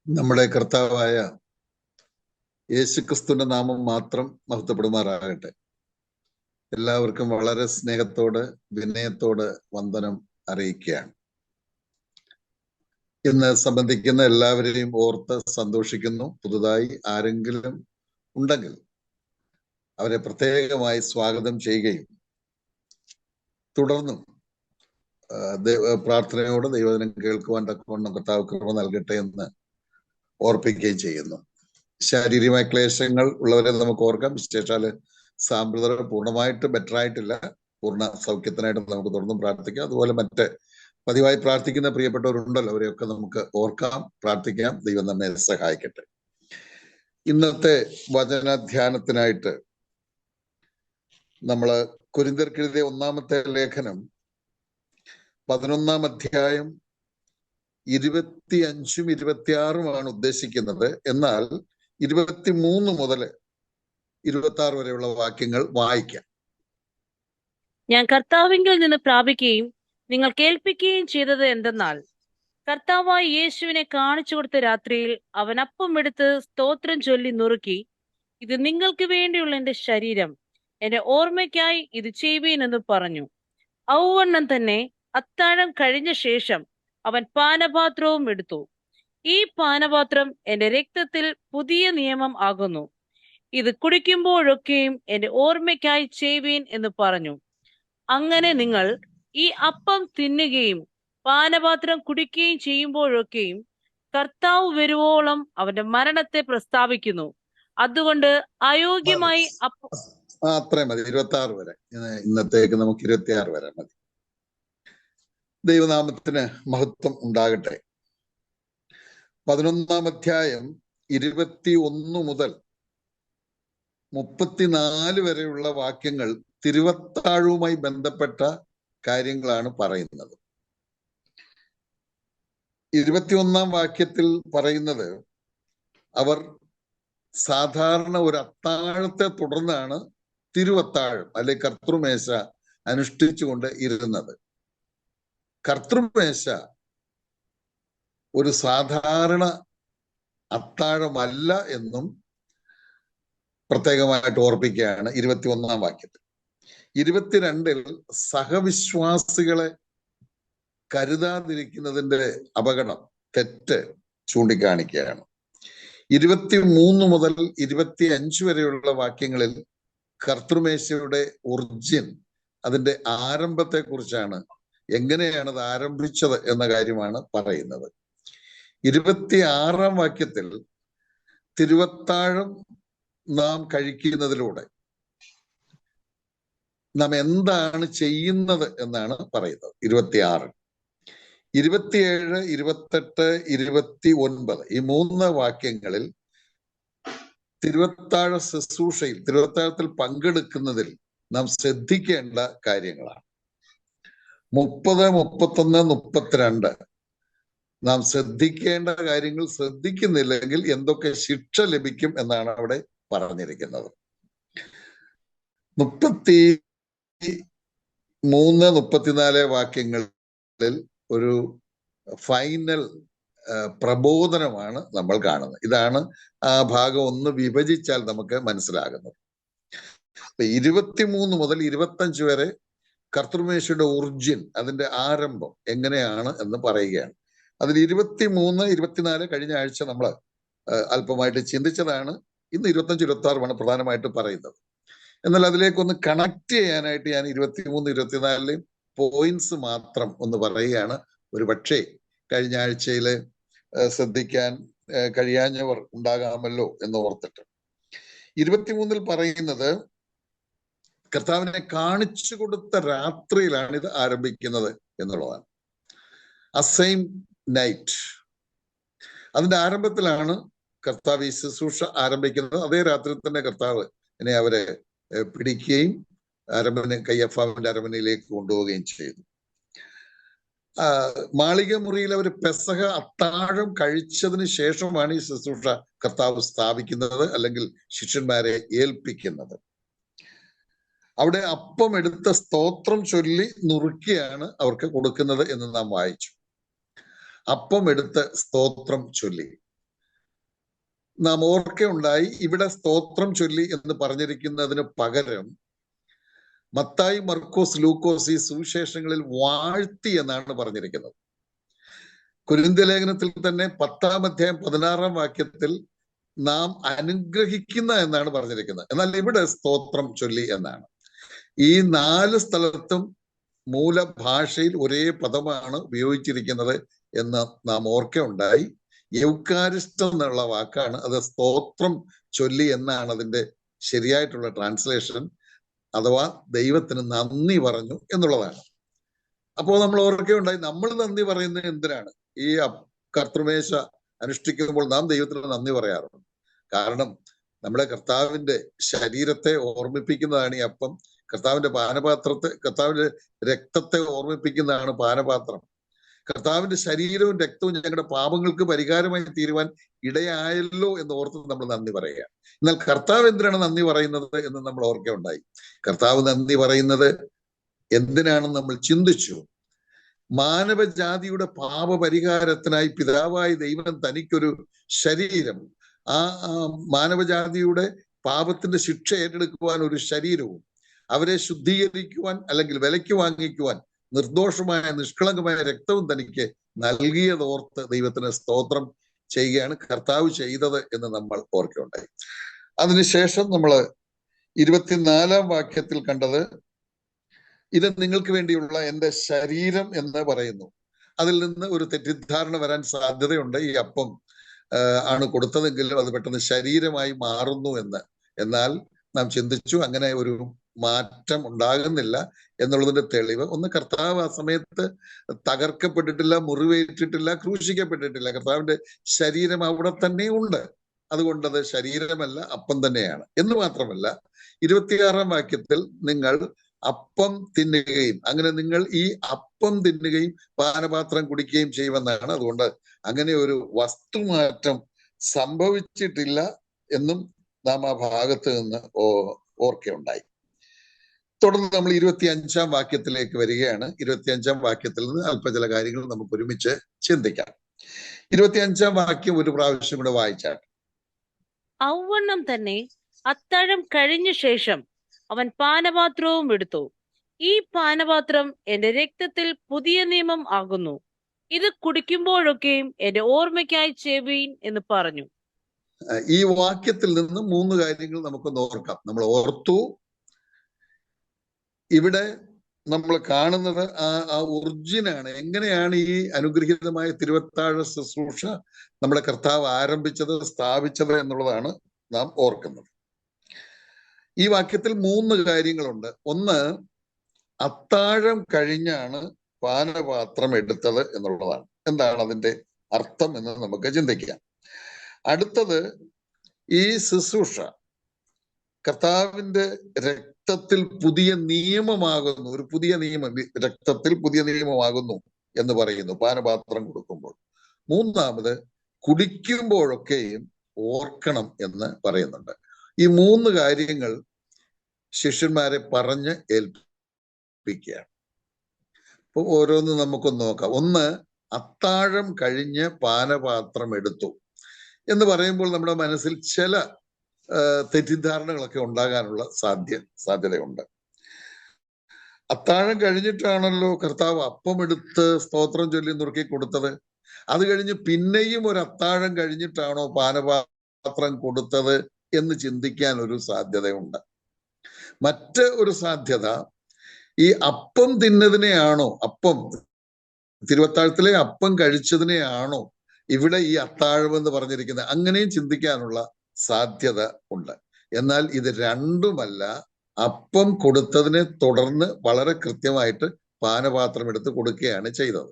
നമ്മുടെ കർത്താവായ യേശുക്രിസ്തുവിന്റെ നാമം മാത്രം മഹത്വപ്പെടുമാറാകട്ടെ. എല്ലാവർക്കും വളരെ സ്നേഹത്തോട് വിനയത്തോട് വന്ദനം അറിയിക്കുകയാണ്. ഇന്ന് സംബന്ധിക്കുന്ന എല്ലാവരെയും ഓർത്ത് സന്തോഷിക്കുന്നു. പുതുതായി ആരെങ്കിലും ഉണ്ടെങ്കിൽ അവരെ പ്രത്യേകമായി സ്വാഗതം ചെയ്യുകയും തുടർന്നും പ്രാർത്ഥനയോട് ദൈവദിനം കേൾക്കുവാൻ തക്കവണ്ണം കർത്താവ് കൃപ നൽകട്ടെ എന്ന് ഓർപ്പിക്കുകയും ചെയ്യുന്നു. ശാരീരികമായ ക്ലേശങ്ങൾ ഉള്ളവരെ നമുക്ക് ഓർക്കാം. വിശേഷാല് സാമ്പ്രദർ പൂർണ്ണമായിട്ട് ബെറ്റർ ആയിട്ടില്ല. പൂർണ്ണ സൗഖ്യത്തിനായിട്ട് നമുക്ക് തുടർന്നും പ്രാർത്ഥിക്കാം. അതുപോലെ മറ്റ് പതിവായി പ്രാർത്ഥിക്കുന്ന പ്രിയപ്പെട്ടവരുണ്ടല്ലോ, അവരെയൊക്കെ നമുക്ക് ഓർക്കാം, പ്രാർത്ഥിക്കാം. ദൈവം നമ്മെ സഹായിക്കട്ടെ. ഇന്നത്തെ വചനധ്യാനത്തിനായിട്ട് നമ്മള് കൊരിന്ത്യർക്കെഴുതിയ ഒന്നാമത്തെ ലേഖനം 11-ാം അധ്യായം 25-ഉം 26-ഉമാണ് ഉദ്ദേശിക്കുന്നത്. എന്നാൽ 23 മുതൽ 26 വരെയുള്ള വാക്യങ്ങൾ വായിക്കാം. ഞാൻ കർത്താവിങ്കിൽ നിന്ന് പ്രാപിക്കുകയും നിങ്ങൾ കേൾപ്പിക്കുകയും ചെയ്തത് എന്തെന്നാൽ, കർത്താവായ യേശുവിനെ കാണിച്ചു കൊടുത്ത രാത്രിയിൽ അവൻ അപ്പം എടുത്ത് സ്തോത്രം ചൊല്ലി നുറുക്കി, ഇത് നിങ്ങൾക്ക് വേണ്ടിയുള്ള എന്റെ ശരീരം, എന്റെ ഓർമ്മയ്ക്കായി ഇത് ചെയ്യുവീൻ എന്ന് പറഞ്ഞു. ഔവണ്ണം തന്നെ അത്താഴം കഴിഞ്ഞ ശേഷം അവൻ പാനപാത്രവും എടുത്തു. ഈ പാനപാത്രം എന്റെ രക്തത്തിൽ പുതിയ നിയമം ആകുന്നു. ഇത് കുടിക്കുമ്പോഴൊക്കെയും എന്റെ ഓർമ്മയ്ക്കായി ചെയ്യുവീൻ എന്ന് പറഞ്ഞു. അങ്ങനെ നിങ്ങൾ ഈ അപ്പം തിന്നുകയും പാനപാത്രം കുടിക്കുകയും ചെയ്യുമ്പോഴൊക്കെയും കർത്താവ് വരുവോളം അവന്റെ മരണത്തെ പ്രസ്താവിക്കുന്നു. അതുകൊണ്ട് അയോഗ്യമായി അത്രയും മതി. 26 വരെ. ഇന്നത്തേക്ക് നമുക്ക് 26 വരെ മതി. ദൈവനാമത്തിന് മഹത്വം ഉണ്ടാകട്ടെ. 11-ാം അധ്യായം 21 മുതൽ 34 വരെയുള്ള വാക്യങ്ങൾ തിരുവത്താഴവുമായി ബന്ധപ്പെട്ട കാര്യങ്ങളാണ് പറയുന്നത്. 21-ാം വാക്യത്തിൽ പറയുന്നത്, അവർ സാധാരണ ഒരു അത്താഴത്തെ തുടർന്നാണ് തിരുവത്താഴം അല്ലെ കർത്തൃമേശ അനുഷ്ഠിച്ചുകൊണ്ട് ഇരുന്നത്. കർത്തൃമേശ ഒരു സാധാരണ അത്താഴമല്ല എന്നും പ്രത്യേകമായിട്ട് ഓർപ്പിക്കുകയാണ് 21-ാം വാക്യത്തിൽ. 22-ൽ സഹവിശ്വാസികളെ കരുതാതിരിക്കുന്നതിന്റെ അപകടം, തെറ്റ് ചൂണ്ടിക്കാണിക്കുകയാണ്. 23 മുതൽ 25 വരെയുള്ള വാക്യങ്ങളിൽ കർത്തൃമേശയുടെ ഒറിജിൻ, അതിന്റെ ആരംഭത്തെ കുറിച്ചാണ്, എങ്ങനെയാണ് അത് ആരംഭിച്ചത് എന്ന കാര്യമാണ് പറയുന്നത്. 26-ാം വാക്യത്തിൽ തിരുവത്താഴം നാം കഴിക്കുന്നതിലൂടെ നാം എന്താണ് ചെയ്യുന്നത് എന്നാണ് പറയുന്നത്. 26, 27, 28, 29 ഈ 3 വാക്യങ്ങളിൽ തിരുവത്താഴ ശുശ്രൂഷയിൽ, തിരുവത്താഴത്തിൽ പങ്കെടുക്കുന്നതിൽ നാം ശ്രദ്ധിക്കേണ്ട കാര്യങ്ങളാണ്. 30, 31, 32 നാം ശ്രദ്ധിക്കേണ്ട കാര്യങ്ങൾ ശ്രദ്ധിക്കുന്നില്ലെങ്കിൽ എന്തൊക്കെ ശിക്ഷ ലഭിക്കും എന്നാണ് അവിടെ പറഞ്ഞിരിക്കുന്നത്. 33, 34 വാക്യങ്ങളിൽ ഒരു ഫൈനൽ പ്രബോധനമാണ് നമ്മൾ കാണുന്നത്. ഇതാണ് ആ ഭാഗം ഒന്ന് വിഭജിച്ചാൽ നമുക്ക് മനസ്സിലാകുന്നത്. 23 മുതൽ 25 വരെ കർത്തൃമേശയുടെ ഒറിജിൻ, അതിന്റെ ആരംഭം എങ്ങനെയാണ് എന്ന് പറയുകയാണ്. അതിൽ 23, 24 കഴിഞ്ഞ ആഴ്ച നമ്മൾ അല്പമായിട്ട് ചിന്തിച്ചതാണ്. ഇന്ന് 25, 26 പ്രധാനമായിട്ട് പറയുന്നത്. എന്നാൽ അതിലേക്കൊന്ന് കണക്ട് ചെയ്യാനായിട്ട് ഞാൻ 23, 24 പോയിന്റ്സ് മാത്രം ഒന്ന് പറയുകയാണ്. ഒരു പക്ഷേ കഴിഞ്ഞ ആഴ്ചയില് ശ്രദ്ധിക്കാൻ കഴിയാഞ്ഞവർ ഉണ്ടാകാമല്ലോ എന്ന് ഓർത്തിട്ട്. 23-ൽ പറയുന്നത്, കർത്താവിനെ കാണിച്ചു കൊടുത്ത രാത്രിയിലാണ് ഇത് ആരംഭിക്കുന്നത് എന്നുള്ളതാണ്. ആ സെയിം നൈറ്റ്, അതിന്റെ ആരംഭത്തിലാണ് കർത്താവ് ഈ ശുശ്രൂഷ ആരംഭിക്കുന്നത്. അതേ രാത്രി തന്നെ കർത്താവ് അവരെ പിടിക്കുകയും കയ്യഫാവിന്റെ അരമനയിലേക്ക് കൊണ്ടുപോവുകയും ചെയ്തു. മാളിക മുറിയിൽ അവർ പെസഹ അത്താഴം കഴിച്ചതിന് ശേഷമാണ് ഈ ശുശ്രൂഷ കർത്താവ് സ്ഥാപിക്കുന്നത്, അല്ലെങ്കിൽ ശിഷ്യന്മാരെ ഏൽപ്പിക്കുന്നത്. അവിടെ അപ്പം എടുത്ത സ്തോത്രം ചൊല്ലി നുറുക്കിയാണ് അവർക്ക് കൊടുക്കുന്നത് എന്ന് നാം വായിച്ചു. അപ്പം എടുത്ത് സ്തോത്രം ചൊല്ലി. നാം ഓർക്കുകയുണ്ടായി, ഇവിടെ സ്തോത്രം ചൊല്ലി എന്ന് പറഞ്ഞിരിക്കുന്നതിന് പകരം മത്തായി, മർക്കോസ്, ലൂക്കോസ് ഈ സുവിശേഷങ്ങളിൽ വാഴ്ത്തി എന്നാണ് പറഞ്ഞിരിക്കുന്നത്. കൊരിന്ത്യ ലേഖനത്തിൽ തന്നെ 10-ാം അധ്യായം 16-ാം വാക്യത്തിൽ നാം അനുഗ്രഹിക്കുന്ന എന്നാണ് പറഞ്ഞിരിക്കുന്നത്. എന്നാൽ ഇവിടെ സ്തോത്രം ചൊല്ലി എന്നാണ്. ഈ 4 സ്ഥലത്തും മൂലഭാഷയിൽ ഒരേ പദമാണ് ഉപയോഗിച്ചിരിക്കുന്നത് എന്ന് നാം ഓർക്കുകയുണ്ടായി. യൗക്കാരിസ്റ്റ് എന്നുള്ള വാക്കാണ്, അത് സ്തോത്രം ചൊല്ലി എന്നാണ് അതിന്റെ ശരിയായിട്ടുള്ള ട്രാൻസ്ലേഷൻ, അഥവാ ദൈവത്തിന് നന്ദി പറഞ്ഞു എന്നുള്ളതാണ്. അപ്പോൾ നമ്മൾ ഓർക്കുകയുണ്ടായി, നമ്മൾ നന്ദി പറയുന്നത് എന്തിനാണ്? ഈ കർത്തൃമേശ അനുഷ്ഠിക്കുമ്പോൾ നാം ദൈവത്തിന് നന്ദി പറയാറുണ്ട്. കാരണം നമ്മുടെ കർത്താവിന്റെ ശരീരത്തെ ഓർമ്മിപ്പിക്കുന്നതാണ് ഈ അപ്പം. കർത്താവിന്റെ കർത്താവിന്റെ രക്തത്തെ ഓർമ്മിപ്പിക്കുന്നതാണ് പാനപാത്രം. കർത്താവിന്റെ ശരീരവും രക്തവും ഞങ്ങളുടെ പാപങ്ങൾക്ക് പരിഹാരമായി തീരുവാൻ ഇടയായല്ലോ എന്ന് ഓർത്ത് നമ്മൾ നന്ദി പറയുക. എന്നാൽ കർത്താവ് എന്തിനാണ് നന്ദി പറയുന്നത് എന്ന് നമ്മൾ ഓർക്കുകയുണ്ടായി. കർത്താവ് നന്ദി പറയുന്നത് എന്തിനാണെന്ന് നമ്മൾ ചിന്തിച്ചു. മാനവജാതിയുടെ പാപപരിഹാരത്തിനായി പിതാവായ ദൈവം തനിക്കൊരു ശരീരം, ആ മാനവജാതിയുടെ പാപത്തിന്റെ ശിക്ഷ ഏറ്റെടുക്കുവാൻ ഒരു ശരീരവും, അവരെ ശുദ്ധീകരിക്കുവാൻ അല്ലെങ്കിൽ വിലയ്ക്ക് വാങ്ങിക്കുവാൻ നിർദോഷമായ നിഷ്കളങ്കമായ രക്തവും തനിക്ക് നൽകിയതോർത്ത് ദൈവത്തിന് സ്തോത്രം ചെയ്യുകയാണ് കർത്താവ് ചെയ്തത് എന്ന് നമ്മൾ ഓർക്കുകയുണ്ടായി. അതിനുശേഷം നമ്മൾ 24-ാം വാക്യത്തിൽ കണ്ടത്, ഇത് നിങ്ങൾക്ക് വേണ്ടിയുള്ള എൻ്റെ ശരീരം എന്ന് പറയുന്നു. അതിൽ നിന്ന് ഒരു തെറ്റിദ്ധാരണ വരാൻ സാധ്യതയുണ്ട്. ഈ അപ്പം ആണ് കൊടുത്തതെങ്കിലും അത് പെട്ടെന്ന് ശരീരമായി മാറുന്നു എന്ന്. എന്നാൽ നാം ചിന്തിച്ചു, അങ്ങനെ ഒരു മാറ്റം ഉണ്ടാകുന്നില്ല എന്നുള്ളതിന്റെ തെളിവ് ഒന്ന്, കർത്താവ് ആ സമയത്ത് തകർക്കപ്പെട്ടിട്ടില്ല, മുറിവേറ്റിട്ടില്ല, ക്രൂശിക്കപ്പെട്ടിട്ടില്ല. കർത്താവിന്റെ ശരീരം അവിടെ തന്നെ ഉണ്ട്. അതുകൊണ്ട് അത് ശരീരമല്ല, അപ്പം തന്നെയാണ്. എന്ന് മാത്രമല്ല 26-ാം വാക്യത്തിൽ നിങ്ങൾ അപ്പം തിന്നുകയും, അങ്ങനെ നിങ്ങൾ ഈ അപ്പം തിന്നുകയും പാനപാത്രം കുടിക്കുകയും ചെയ്യുമെന്നാണ്. അതുകൊണ്ട് അങ്ങനെ ഒരു വസ്തുമാറ്റം സംഭവിച്ചിട്ടില്ല എന്നും നാം ആ ഭാഗത്ത് നിന്ന് ഓർക്കുകയുണ്ടായി. തുടർന്ന് നമ്മൾ 25-ാം വാക്യത്തിലേക്ക് വരികയാണ്. 25-ാം വാക്യത്തിൽ നിന്ന് അല്പ ചില കാര്യങ്ങൾ നമുക്ക് ഒരുമിച്ച് ചിന്തിക്കാം. 25-ാം വാക്യം ഒരു പ്രാവശ്യം കൂടെ വായിച്ചാൽ, ഔവണ്ണം തന്നെ അത്താഴം കഴിഞ്ഞ ശേഷം അവൻ പാനപാത്രവും എടുത്തു. ഈ പാനപാത്രം എന്റെ രക്തത്തിൽ പുതിയ നിയമം ആകുന്നു. ഇത് കുടിക്കുമ്പോഴൊക്കെയും എന്റെ ഓർമ്മയ്ക്കായി ചെയ്യുവീൻ എന്ന് പറഞ്ഞു. ഈ വാക്യത്തിൽ നിന്ന് 3 കാര്യങ്ങൾ നമുക്കൊന്ന് ഓർക്കാം. നമ്മൾ ഓർത്തു, ഇവിടെ നമ്മൾ കാണുന്നത് ആ ഒറിജിനാണ്. എങ്ങനെയാണ് ഈ അനുഗ്രഹീതമായ തിരുവത്താഴ ശുശ്രൂഷ നമ്മുടെ കർത്താവ് ആരംഭിച്ചത്, സ്ഥാപിച്ചത് എന്നുള്ളതാണ് നാം ഓർക്കുന്നത്. ഈ വാക്യത്തിൽ 3 കാര്യങ്ങളുണ്ട്. ഒന്ന്, അത്താഴം കഴിഞ്ഞാണ് പാനപാത്രം എടുത്തത് എന്നുള്ളതാണ്. എന്താണ് അതിന്റെ അർത്ഥം എന്ന് നമുക്ക് ചിന്തിക്കാം. അടുത്തത്, ഈ ശുശ്രൂഷ കർത്താവിന്റെ രക്തത്തിൽ പുതിയ നിയമമാകുന്നു, ഒരു പുതിയ നിയമം, രക്തത്തിൽ പുതിയ നിയമമാകുന്നു എന്ന് പറയുന്നു പാനപാത്രം കൊടുക്കുമ്പോൾ. മൂന്നാമത്, കുടിക്കുമ്പോഴൊക്കെയും ഓർക്കണം എന്ന് പറയുന്നുണ്ട്. ഈ 3 കാര്യങ്ങൾ ശിഷ്യന്മാരെ പറഞ്ഞ് ഏൽപ്പിക്കുകയാണ്. അപ്പൊ ഓരോന്ന് നമുക്കൊന്ന് നോക്കാം. ഒന്ന്, അത്താഴം കഴിഞ്ഞ് പാനപാത്രം എടുത്തു എന്ന് പറയുമ്പോൾ നമ്മുടെ മനസ്സിൽ ചില തെറ്റിദ്ധാരണകളൊക്കെ ഉണ്ടാകാനുള്ള സാധ്യതയുണ്ട്. അത്താഴം കഴിഞ്ഞിട്ടാണല്ലോ കർത്താവ് അപ്പം എടുത്ത് സ്തോത്രം ചൊല്ലി നുറുക്കി കൊടുത്തത്. അത് കഴിഞ്ഞ് പിന്നെയും ഒരു അത്താഴം കഴിഞ്ഞിട്ടാണോ പാനപാത്രം കൊടുത്തത് എന്ന് ചിന്തിക്കാൻ ഒരു സാധ്യതയുണ്ട്. മറ്റ് ഒരു സാധ്യത, ഈ അപ്പം തിന്നതിനെയാണോ, അപ്പം തിരുവത്താഴത്തിലെ അപ്പം കഴിച്ചതിനെയാണോ ഇവിടെ ഈ അത്താഴം എന്ന് പറഞ്ഞിരിക്കുന്നത്, അങ്ങനെയും ചിന്തിക്കാനുള്ള സാധ്യത ഉണ്ട്. എന്നാൽ ഇത് രണ്ടുമല്ല. അപ്പം കൊടുത്തതിനെ തുടർന്ന് വളരെ കൃത്യമായിട്ട് പാനപാത്രം എടുത്ത് കൊടുക്കുകയാണ് ചെയ്തത്.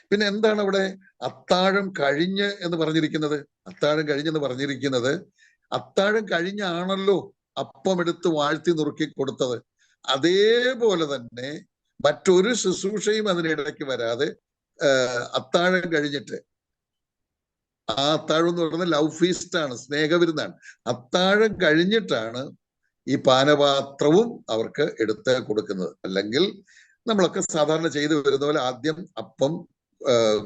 പിന്നെ എന്താണ് അവിടെ അത്താഴം കഴിഞ്ഞ് എന്ന് പറഞ്ഞിരിക്കുന്നത്? അത്താഴം കഴിഞ്ഞെന്ന് പറഞ്ഞിരിക്കുന്നത്, അത്താഴം കഴിഞ്ഞാണല്ലോ അപ്പം എടുത്ത് വാഴ്ത്തി നുറുക്കി കൊടുത്തത്. അതേപോലെ തന്നെ മറ്റൊരു ശുശ്രൂഷയും അതിനിടയ്ക്ക് വരാതെ അത്താഴം കഴിഞ്ഞിട്ട്, ആ അത്താഴം എന്ന് പറയുന്നത് ലവ് ഫീസ്റ്റ് ആണ്, സ്നേഹവിരുന്നാണ്. അത്താഴം കഴിഞ്ഞിട്ടാണ് ഈ പാനപാത്രവും അവർക്ക് എടുത്ത് കൊടുക്കുന്നത്. അല്ലെങ്കിൽ നമ്മളൊക്കെ സാധാരണ ചെയ്തു വരുന്ന പോലെ ആദ്യം അപ്പം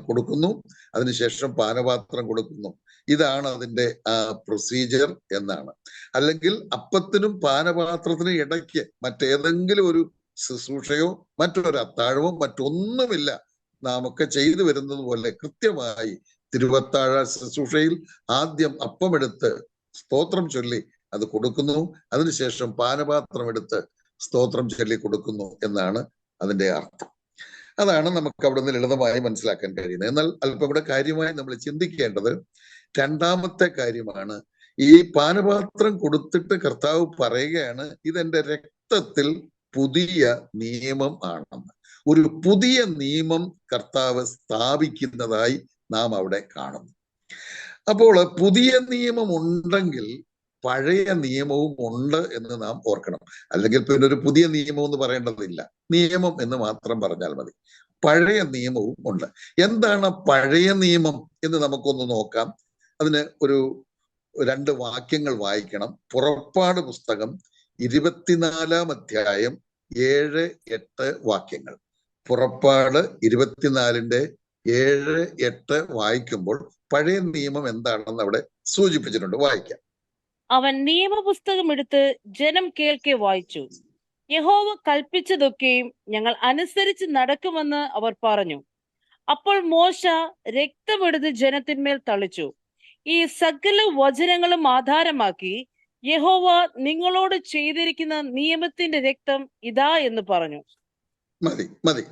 കൊടുക്കുന്നു, അതിനുശേഷം പാനപാത്രം കൊടുക്കുന്നു. ഇതാണ് അതിന്റെ പ്രൊസീജിയർ എന്നാണ്. അല്ലെങ്കിൽ അപ്പത്തിനും പാനപാത്രത്തിനും ഇടയ്ക്ക് മറ്റേതെങ്കിലും ഒരു ശുശ്രൂഷയോ മറ്റൊരു അത്താഴമോ മറ്റൊന്നുമില്ല. നാം ഒക്കെ ചെയ്തു വരുന്നത് പോലെ കൃത്യമായി തിരുവത്താഴ ശുശ്രൂഷയിൽ ആദ്യം അപ്പമെടുത്ത് സ്തോത്രം ചൊല്ലി അത് കൊടുക്കുന്നു, അതിനുശേഷം പാനപാത്രം എടുത്ത് സ്തോത്രം ചൊല്ലി കൊടുക്കുന്നു എന്നാണ് അതിന്റെ അർത്ഥം. അതാണ് നമുക്ക് അവിടെ നിന്ന് ലളിതമായി മനസ്സിലാക്കാൻ കഴിയുന്നത്. എന്നാൽ അല്പം കൂടെ കാര്യമായി നമ്മൾ ചിന്തിക്കേണ്ടത് രണ്ടാമത്തെ കാര്യമാണ്. ഈ പാനപാത്രം കൊടുത്തിട്ട് കർത്താവ് പറയുകയാണ്, ഇതെന്റെ രക്തത്തിൽ പുതിയ നിയമം ആണെന്ന്. ഒരു പുതിയ നിയമം കർത്താവ് സ്ഥാപിക്കുന്നതായി നാം അവിടെ കാണുന്നു. അപ്പോൾ പുതിയ നിയമം ഉണ്ടെങ്കിൽ പഴയ നിയമവും ഉണ്ട് എന്ന് നാം ഓർക്കണം. അല്ലെങ്കിൽ പിന്നെ ഒരു പുതിയ നിയമം എന്ന് പറയേണ്ടതില്ല, നിയമം എന്ന് മാത്രം പറഞ്ഞാൽ മതി. പഴയ നിയമവും ഉണ്ട്. എന്താണ് പഴയ നിയമം എന്ന് നമുക്കൊന്ന് നോക്കാം. അതിന് ഒരു 2 വാക്യങ്ങൾ വായിക്കണം. പുറപ്പാട് പുസ്തകം 24-ാം അധ്യായം 7-8 വാക്യങ്ങൾ. പുറപ്പാട് 24-ന്റെ 7-8 വായിക്കുമ്പോൾ പഴയ നിയമം എന്താണെന്ന് അവിടെ സൂചിപ്പിച്ചിട്ടുണ്ട്. വായിക്കാം. അവൻ നിയമപുസ്തകം എടുത്ത് ജനം കേൾക്കെ വായിച്ചു. യഹോവ കൽപ്പിച്ചതൊക്കെയും ഞങ്ങൾ അനുസരിച്ച് നടക്കുമെന്ന് അവർ പറഞ്ഞു. അപ്പോൾ മോശ രക്തമെടുത്ത് ജനത്തിന്മേൽ തളിച്ചു. ഈ സകല വചനങ്ങളും ആധാരമാക്കി യഹോവ നിങ്ങളോട് ചെയ്തിരിക്കുന്ന നിയമത്തിന്റെ രക്തം ഇതാ എന്ന് പറഞ്ഞു. മതി മതി.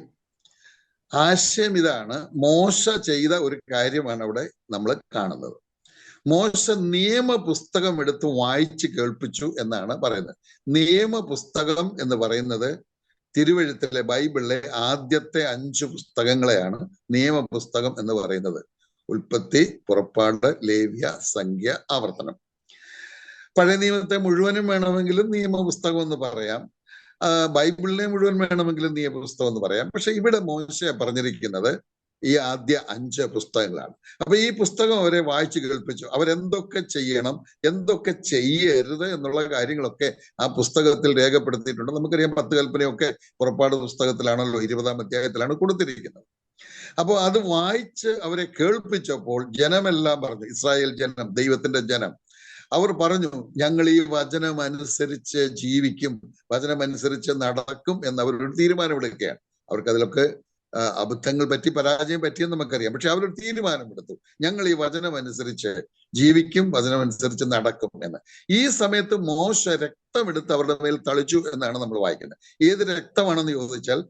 ആശയം ഇതാണ്. മോശ ചെയ്ത ഒരു കാര്യമാണ് അവിടെ നമ്മൾ കാണുന്നത്. മോശ നിയമപുസ്തകം എടുത്ത് വായിച്ച് കേൾപ്പിച്ചു എന്നാണ് പറയുന്നത്. നിയമപുസ്തകം എന്ന് പറയുന്നത് തിരുവെഴുത്തിലെ ബൈബിളിലെ ആദ്യത്തെ 5 പുസ്തകങ്ങളെയാണ് നിയമപുസ്തകം എന്ന് പറയുന്നത്. ഉൽപ്പത്തി, പുറപ്പാട്, ലേവ്യ, സംഖ്യ, ആവർത്തനം. പഴയ നിയമത്തെ മുഴുവനും വേണമെങ്കിലും നിയമപുസ്തകം എന്ന് പറയാം, ബൈബിളിനെ മുഴുവൻ വേണമെങ്കിലും നിയമപുസ്തകം എന്ന് പറയാം. പക്ഷെ ഇവിടെ മോശ പറഞ്ഞിരിക്കുന്നത് ഈ ആദ്യ 5 പുസ്തകങ്ങളാണ്. അപ്പൊ ഈ പുസ്തകം അവരെ വായിച്ചു കേൾപ്പിച്ചു. അവരെന്തൊക്കെ ചെയ്യണം, എന്തൊക്കെ ചെയ്യരുത് എന്നുള്ള കാര്യങ്ങളൊക്കെ ആ പുസ്തകത്തിൽ രേഖപ്പെടുത്തിയിട്ടുണ്ട്. നമുക്കറിയാം 10 കൽപ്പനയൊക്കെ പുറപ്പാട് പുസ്തകത്തിലാണല്ലോ, 20-ാം അധ്യായത്തിലാണ് കൊടുത്തിരിക്കുന്നത്. അപ്പോൾ അത് വായിച്ച് അവരെ കേൾപ്പിച്ചപ്പോൾ ജനമെല്ലാം പറഞ്ഞു, ഇസ്രായേൽ ജനം, ദൈവത്തിന്റെ ജനം, അവർ പറഞ്ഞു, ഞങ്ങൾ ഈ വചനം അനുസരിച്ച് ജീവിക്കും, വചനം അനുസരിച്ച് നടക്കും എന്ന് അവരൊരു തീരുമാനമെടുക്കുകയാണ്. അവർക്ക് അതിലൊക്കെ അബദ്ധങ്ങൾ പറ്റി, പരാജയം പറ്റിയെന്ന് നമുക്കറിയാം. പക്ഷെ അവരൊരു തീരുമാനമെടുത്തു, ഞങ്ങൾ ഈ വചനം അനുസരിച്ച് ജീവിക്കും, വചനം അനുസരിച്ച് നടക്കും എന്ന്. ഈ സമയത്ത് മോശ രക്തമെടുത്ത് അവരുടെ മേൽ തളിച്ചു എന്നാണ് നമ്മൾ വായിക്കുന്നത്. ഏത് രക്തമാണെന്ന് ചോദിച്ചാൽ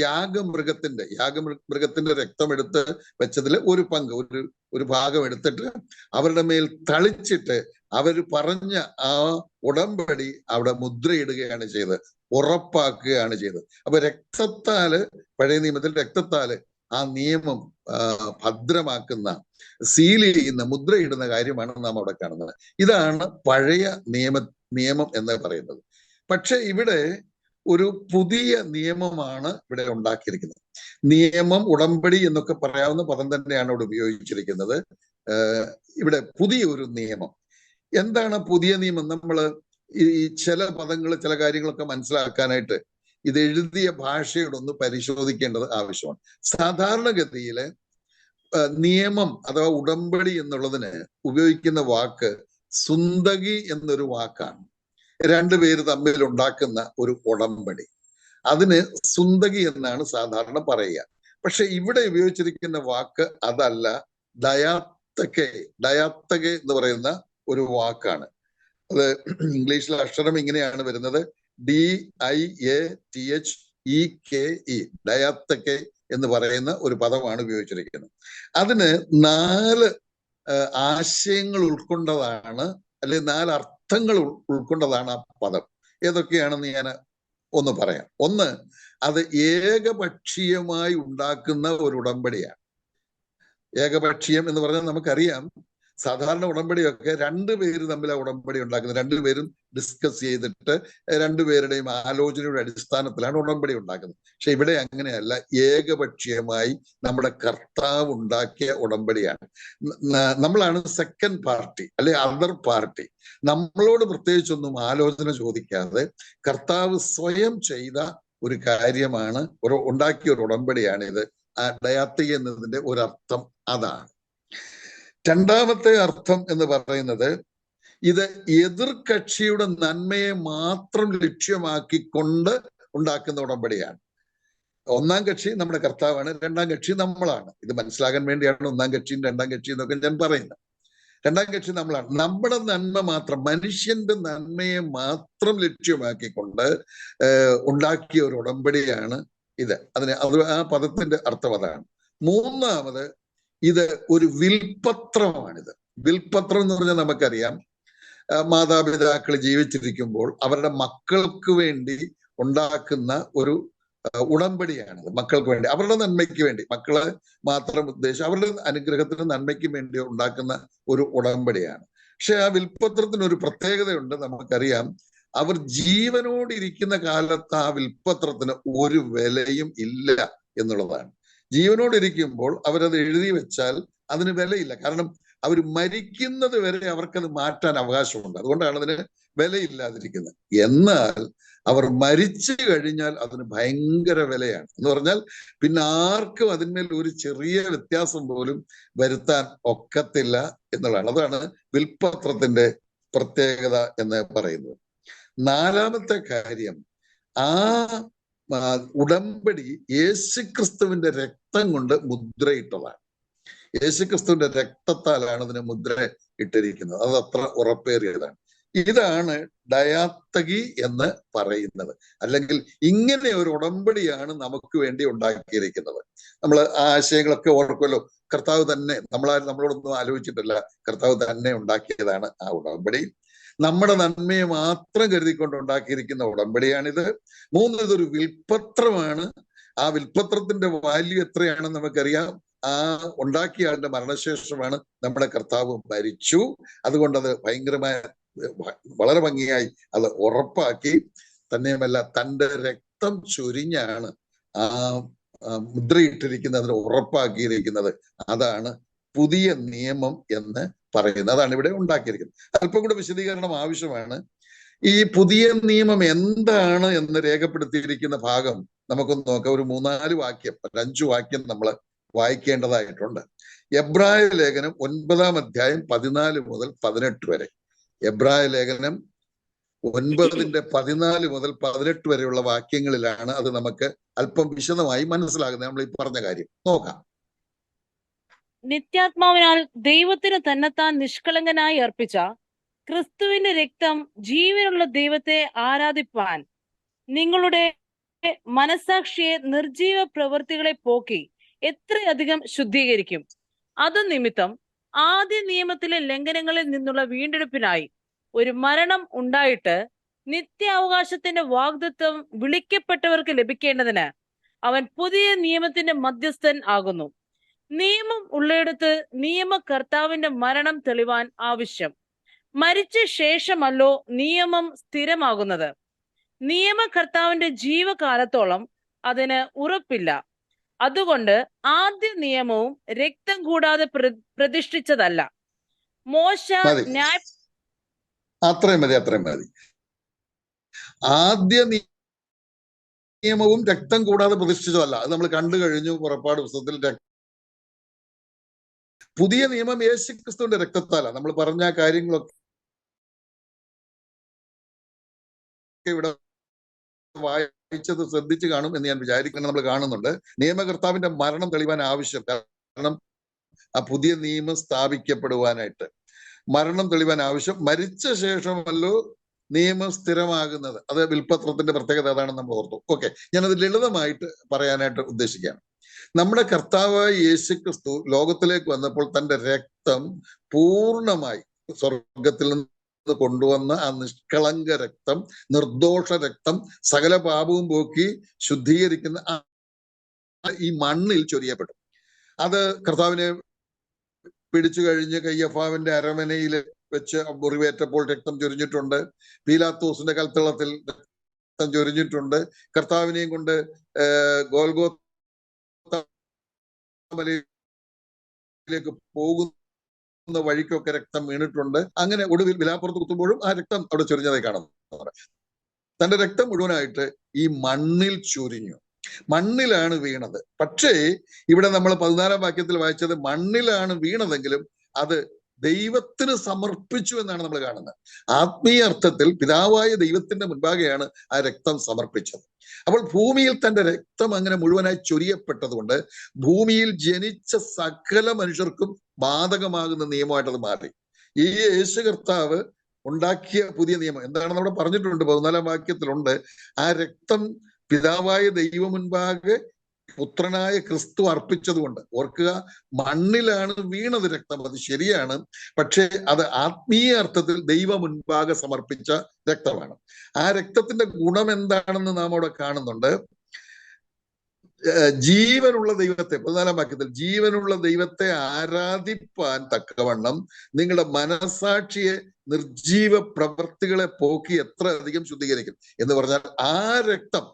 യാഗമൃഗത്തിന്റെ രക്തമെടുത്ത് വെച്ചതിൽ ഒരു പങ്ക്, ഒരു ഭാഗം എടുത്തിട്ട് അവരുടെ മേൽ തളിച്ചിട്ട് അവർ പറഞ്ഞ ആ ഉടമ്പടി അവിടെ മുദ്രയിടുകയാണ് ചെയ്തത്, ഉറപ്പാക്കുകയാണ് ചെയ്തത്. അപ്പൊ രക്തത്താല്, പഴയ നിയമത്തിൽ രക്തത്താല് ആ നിയമം ഭദ്രമാക്കുന്ന, സീൽ ചെയ്യുന്ന, മുദ്രയിടുന്ന കാര്യമാണ് നാം അവിടെ കാണുന്നത്. ഇതാണ് പഴയ നിയമം എന്ന് പറയുന്നത്. പക്ഷെ ഇവിടെ ഒരു പുതിയ നിയമമാണ് ഇവിടെ ഉണ്ടാക്കിയിരിക്കുന്നത്. നിയമം, ഉടമ്പടി എന്നൊക്കെ പറയാവുന്ന പദം തന്നെയാണ് ഇവിടെ ഉപയോഗിച്ചിരിക്കുന്നത്. ഇവിടെ പുതിയ ഒരു നിയമം. എന്താണ് പുതിയ നിയമം? നമ്മൾ ഈ ചില പദങ്ങൾ, ചില കാര്യങ്ങളൊക്കെ മനസ്സിലാക്കാനായിട്ട് ഇത് എഴുതിയ ഭാഷയോടൊന്ന് പരിശോധിക്കേണ്ടത് ആവശ്യമാണ്. സാധാരണഗതിയില് നിയമം അഥവാ ഉടമ്പടി എന്നുള്ളതിന് ഉപയോഗിക്കുന്ന വാക്ക് സുന്ദകി എന്നൊരു വാക്കാണ്. 2 പേര് തമ്മിൽ ഉണ്ടാക്കുന്ന ഒരു ഉടമ്പടി, അതിന് സുന്ദകി എന്നാണ് സാധാരണ പറയുക. പക്ഷെ ഇവിടെ ഉപയോഗിച്ചിരിക്കുന്ന വാക്ക് അതല്ല, ഡയാത്തകെ എന്ന് പറയുന്ന ഒരു വാക്കാണ്. അത് ഇംഗ്ലീഷിലെ അക്ഷരം ഇങ്ങനെയാണ് വരുന്നത്, DIATHEKE, ഡയാത്തകെ എന്ന് പറയുന്ന ഒരു പദമാണ് ഉപയോഗിച്ചിരിക്കുന്നത്. അതിന് 4 ആശയങ്ങൾ ഉൾക്കൊണ്ടതാണ്, അല്ലെങ്കിൽ 4 അർത്ഥങ്ങൾ ഉൾക്കൊണ്ടതാണ് ആ പദം. ഏതൊക്കെയാണെന്ന് ഞാൻ ഒന്ന് പറയാം. ഒന്ന്, അത് ഏകപക്ഷീയമായി ഉണ്ടാക്കുന്ന ഒരു ഉടമ്പടിയാണ്. ഏകപക്ഷീയം എന്ന് പറഞ്ഞാൽ നമുക്കറിയാം, സാധാരണ ഉടമ്പടിയൊക്കെ 2 പേര് തമ്മിൽ ഉടമ്പടി ഉണ്ടാക്കുന്നത്. 2 പേരും ഡിസ്കസ് ചെയ്തിട്ട് 2 പേരുടെയും ആലോചനയുടെ അടിസ്ഥാനത്തിലാണ് ഉടമ്പടി ഉണ്ടാക്കുന്നത്. പക്ഷെ ഇവിടെ അങ്ങനെയല്ല, ഏകപക്ഷീയമായി നമ്മുടെ കർത്താവ് ഉണ്ടാക്കിയ ഉടമ്പടിയാണ്. നമ്മളാണ് സെക്കൻഡ് പാർട്ടി, അല്ലെ അതർ പാർട്ടി. നമ്മളോട് പ്രത്യേകിച്ചൊന്നും ആലോചന ചോദിക്കാതെ കർത്താവ് സ്വയം ചെയ്ത ഒരു കാര്യമാണ്, ഉണ്ടാക്കിയ ഒരു ഉടമ്പടിയാണ് ഇത്. ആ ഡയാത്തിക എന്നതിന്റെ ഒരർത്ഥം അതാണ്. രണ്ടാമത്തെ അർത്ഥം എന്ന് പറയുന്നത് ഇത് എതിർകക്ഷിയുടെ നന്മയെ മാത്രം ലക്ഷ്യമാക്കിക്കൊണ്ട് ഉണ്ടാക്കുന്ന ഉടമ്പടിയാണ്. ഒന്നാം കക്ഷി നമ്മുടെ കർത്താവാണ്, രണ്ടാം കക്ഷി നമ്മളാണ്. ഇത് മനസ്സിലാകാൻ വേണ്ടിയാണ് ഒന്നാം കക്ഷിയും രണ്ടാം കക്ഷി എന്നൊക്കെ ഞാൻ പറയുന്നത്. രണ്ടാം കക്ഷി നമ്മളാണ്. നമ്മുടെ നന്മ മാത്രം, മനുഷ്യന്റെ നന്മയെ മാത്രം ലക്ഷ്യമാക്കിക്കൊണ്ട് ഉണ്ടാക്കിയ ഒരു ഉടമ്പടിയാണ് ഇത്. ആ പദത്തിന്റെ അർത്ഥം അതാണ്. മൂന്നാമത്, ഇത് ഒരു വിൽപത്രമാണിത്. വിൽപത്രം എന്ന് പറഞ്ഞാൽ നമുക്കറിയാം, മാതാപിതാക്കൾ ജീവിച്ചിരിക്കുമ്പോൾ അവരുടെ മക്കൾക്ക് വേണ്ടി ഉണ്ടാക്കുന്ന ഒരു ഉടമ്പടിയാണിത്. മക്കൾക്ക് വേണ്ടി, അവരുടെ നന്മയ്ക്ക് വേണ്ടി, മക്കളെ മാത്രം ഉദ്ദേശിച്ച് അവരുടെ അനുഗ്രഹത്തിന് നന്മയ്ക്ക് വേണ്ടി ഉണ്ടാക്കുന്ന ഒരു ഉടമ്പടിയാണ്. പക്ഷെ ആ വിൽപത്രത്തിന് ഒരു പ്രത്യേകതയുണ്ട്. നമുക്കറിയാം, അവർ ജീവനോടിരിക്കുന്ന കാലത്ത് ആ വിൽപത്രത്തിന് ഒരു വിലയും ഇല്ല എന്നുള്ളതാണ്. ജീവനോടിരിക്കുമ്പോൾ അവരത് എഴുതി വെച്ചാൽ അതിന് വിലയില്ല. കാരണം അവർ മരിക്കുന്നത് വരെ അവർക്കത് മാറ്റാൻ അവകാശമുണ്ട്. അതുകൊണ്ടാണ് അതിന് വിലയില്ലാതിരിക്കുന്നത്. എന്നാൽ അവർ മരിച്ചു കഴിഞ്ഞാൽ അതിന് ഭയങ്കര വിലയാണ്. എന്ന് പറഞ്ഞാൽ പിന്നെ ആർക്കും അതിന്മേൽ ഒരു ചെറിയ വ്യത്യാസം പോലും വരുത്താൻ ഒക്കത്തില്ല എന്നുള്ളതാണ്. അതാണ് വിൽപത്രത്തിന്റെ പ്രത്യേകത എന്ന് പറയുന്നത്. നാലാമത്തെ കാര്യം, ആ ഉടമ്പടി യേശുക്രിസ്തുവിന്റെ രക്തം കൊണ്ട് മുദ്രയിട്ടതാണ്. യേശുക്രിസ്തുവിന്റെ രക്തത്താലാണ് അതിന് മുദ്ര ഇട്ടിരിക്കുന്നത്. അത് അത്ര ഉറപ്പേറിയതാണ്. ഇതാണ് ഡയാത്തകി എന്ന് പറയുന്നത്. അല്ലെങ്കിൽ ഇങ്ങനെ ഒരു ഉടമ്പടിയാണ് നമുക്ക് വേണ്ടി ഉണ്ടാക്കിയിരിക്കുന്നത്. നമ്മൾ ആ ആശയങ്ങളൊക്കെ ഓർക്കുമല്ലോ. കർത്താവ് തന്നെ, നമ്മളോടൊന്നും ആലോചിച്ചിട്ടില്ല, കർത്താവ് തന്നെ ഉണ്ടാക്കിയതാണ് ആ ഉടമ്പടി. നമ്മുടെ നന്മയെ മാത്രം കരുതിക്കൊണ്ട് ഉണ്ടാക്കിയിരിക്കുന്ന ഉടമ്പടിയാണിത്. മൂന്ന്, ഇതൊരു വിൽപത്രമാണ്. ആ വിൽപത്രത്തിന്റെ വാല്യൂ എത്രയാണെന്ന് നമുക്കറിയാം. ആ ഉണ്ടാക്കിയ ആളുടെ മരണശേഷമാണ് നമ്മുടെ കർത്താവ് മരിച്ചു. അതുകൊണ്ട് അത് ഭയങ്കരമായ, വളരെ ഭംഗിയായി അത് ഉറപ്പാക്കി. തന്നെയുമല്ല, തന്റെ രക്തം ചൊരിഞ്ഞാണ് ആ മുദ്രയിട്ടിരിക്കുന്നത്, അതിന് ഉറപ്പാക്കിയിരിക്കുന്നത്. അതാണ് പുതിയ നിയമം എന്ന് പറയുന്നത്. അതാണ് ഇവിടെ ഉണ്ടാക്കിയിരിക്കുന്നത്. അല്പം കൂടെ വിശദീകരണം ആവശ്യമാണ്. ഈ പുതിയ നിയമം എന്താണ് എന്ന് രേഖപ്പെടുത്തിയിരിക്കുന്ന ഭാഗം നമുക്കൊന്ന് നോക്കാം. ഒരു 3-4 വാക്യം, 5 വാക്യം നമ്മൾ വായിക്കേണ്ടതായിട്ടുണ്ട്. എബ്രായ ലേഖനം 9-ാം അധ്യായം 14 മുതൽ 18 വരെ. എബ്രായ ലേഖനം 9-ന്റെ 14 മുതൽ 18 വരെയുള്ള വാക്യങ്ങളിലാണ് അത് നമുക്ക് അല്പം വിശദമായി മനസ്സിലാകുന്നത്. നമ്മൾ ഈ പറഞ്ഞ കാര്യം നോക്കാം. നിത്യാത്മാവിനാൽ ദൈവത്തിന് തന്നെത്താൻ നിഷ്കളങ്കനായി അർപ്പിച്ച ക്രിസ്തുവിന്റെ രക്തം ജീവനുള്ള ദൈവത്തെ ആരാധിപ്പാൻ നിങ്ങളുടെ മനസാക്ഷിയെ നിർജീവ പ്രവൃത്തികളെ പോക്കി എത്രയധികം ശുദ്ധീകരിക്കും. അത് നിമിത്തം ആദ്യ നിയമത്തിലെ ലംഘനങ്ങളിൽ നിന്നുള്ള വീണ്ടെടുപ്പിനായി ഒരു മരണം ഉണ്ടായിട്ട് നിത്യാവകാശത്തിന്റെ വാഗ്ദത്വം വിളിക്കപ്പെട്ടവർക്ക് ലഭിക്കേണ്ടതിന് അവൻ പുതിയ നിയമത്തിന്റെ മധ്യസ്ഥൻ ആകുന്നു. നിയമം ഉള്ളിടത്ത് നിയമകർത്താവിന്റെ മരണം തെളിവാൻ ആവശ്യം. മരിച്ച ശേഷമല്ലോ നിയമം സ്ഥിരമാകുന്നത്. നിയമകർത്താവിന്റെ ജീവകാലത്തോളം അതിന് ഉറപ്പില്ല. അതുകൊണ്ട് ആദ്യ നിയമവും രക്തം കൂടാതെ പ്രതിഷ്ഠിച്ചതല്ല. മോശ അത്രയും മതി. ആദ്യ നിയമവും രക്തം കൂടാതെ പ്രതിഷ്ഠിച്ചതല്ല. അത് നമ്മൾ കണ്ടു കഴിഞ്ഞു പുറപ്പാട് പുസ്തകത്തിൽ. പുതിയ നിയമം യേശുക്രിസ്തുവിന്റെ രക്തത്താലാണ്. നമ്മൾ പറഞ്ഞ കാര്യങ്ങളൊക്കെ ഇവിടെ വായിച്ചത് ശ്രദ്ധിച്ചു കാണും എന്ന് ഞാൻ വിചാരിക്കുന്നത്. നമ്മൾ കാണുന്നുണ്ട്, നിയമകർത്താവിന്റെ മരണം തെളിവാൻ ആവശ്യം. കാരണം ആ പുതിയ നിയമം സ്ഥാപിക്കപ്പെടുവാനായിട്ട് മരണം തെളിവാൻ ആവശ്യം. മരിച്ച ശേഷമല്ലോ നിയമം സ്ഥിരമാകുന്നത്. അത് വിൽപത്രത്തിന്റെ പ്രത്യേകത അതാണെന്ന് നമ്മൾ ഓർത്തു. ഓക്കെ, ഞാനത് ലളിതമായിട്ട് പറയാനായിട്ട് ഉദ്ദേശിക്കുകയാണ്. നമ്മുടെ കർത്താവായ യേശുക്രിസ്തു ലോകത്തിലേക്ക് വന്നപ്പോൾ തന്റെ രക്തം പൂർണ്ണമായി സ്വർഗത്തിൽ നിന്ന് കൊണ്ടുവന്ന ആ നിഷ്കളങ്ക രക്തം, നിർദോഷ രക്തം, സകല പാപവും പോക്കി ശുദ്ധീകരിക്കുന്ന ഈ മണ്ണിൽ ചൊരിയപ്പെട്ടു. അത് കർത്താവിനെ പിടിച്ചു കഴിഞ്ഞ് കയ്യഫാവിന്റെ അരമനയിൽ വെച്ച് മുറിവേറ്റപ്പോൾ രക്തം ചൊരിഞ്ഞിട്ടുണ്ട്. പീലാത്തോസിന്റെ കൽത്തളത്തിൽ രക്തം ചൊരിഞ്ഞിട്ടുണ്ട്. കർത്താവിനെയും കൊണ്ട് ഗോൽഗോത്ത മലയിലേക്ക് പോകുന്ന വഴിക്കൊക്കെ രക്തം വീണിട്ടുണ്ട്. അങ്ങനെ ഒടുവിൽ വിലാപ്പുറത്ത് കുത്തുമ്പോഴും ആ രക്തം അവിടെ ചൊരിഞ്ഞതായി കാണുന്നു. തന്റെ രക്തം മുഴുവനായിട്ട് ഈ മണ്ണിൽ ചൊരിഞ്ഞു. മണ്ണിലാണ് വീണത്. പക്ഷേ ഇവിടെ നമ്മൾ 14-ാം വാക്യത്തിൽ വായിച്ചത് മണ്ണിലാണ് വീണതെങ്കിലും അത് ദൈവത്തിന് സമർപ്പിച്ചു എന്നാണ് നമ്മൾ കാണുന്നത്. ആത്മീയ അർത്ഥത്തിൽ പിതാവായ ദൈവത്തിന്റെ മുൻപാകെയാണ് ആ രക്തം സമർപ്പിച്ചത്. അപ്പോൾ ഭൂമിയിൽ തന്റെ രക്തം അങ്ങനെ മുഴുവനായി ചൊരിയപ്പെട്ടതുകൊണ്ട് ഭൂമിയിൽ ജനിച്ച സകല മനുഷ്യർക്കും ബാധകമാകുന്ന നിയമമായിട്ട് അത് മാറി. ഈ യേശു കർത്താവ് ഉണ്ടാക്കിയ പുതിയ നിയമം എന്താണെന്ന് അവിടെ പറഞ്ഞിട്ടുണ്ട്, 14-ാം വാക്യത്തിലുണ്ട്. ആ രക്തം പിതാവായ ദൈവം മുൻപാകെ പുത്രനായ ക്രിസ്തു അർപ്പിച്ചതുകൊണ്ട്. ഓർക്കുക, മണ്ണിലാണ് വീണത് രക്തം, അത് ശരിയാണ്. പക്ഷേ അത് ആത്മീയ അർത്ഥത്തിൽ ദൈവ മുൻപാകെ സമർപ്പിച്ച രക്തമാണ്. ആ രക്തത്തിന്റെ ഗുണം എന്താണെന്ന് നാം അവിടെ കാണുന്നുണ്ട്. ജീവനുള്ള ദൈവത്തെ, 14-ാം വാക്യത്തിൽ, ജീവനുള്ള ദൈവത്തെ ആരാധിപ്പാൻ തക്കവണ്ണം നിങ്ങളുടെ മനസാക്ഷിയെ നിർജീവ പ്രവൃത്തികളെ പോക്കി എത്ര അധികം ശുദ്ധീകരിക്കും എന്ന് പറഞ്ഞാൽ, ആ രക്തം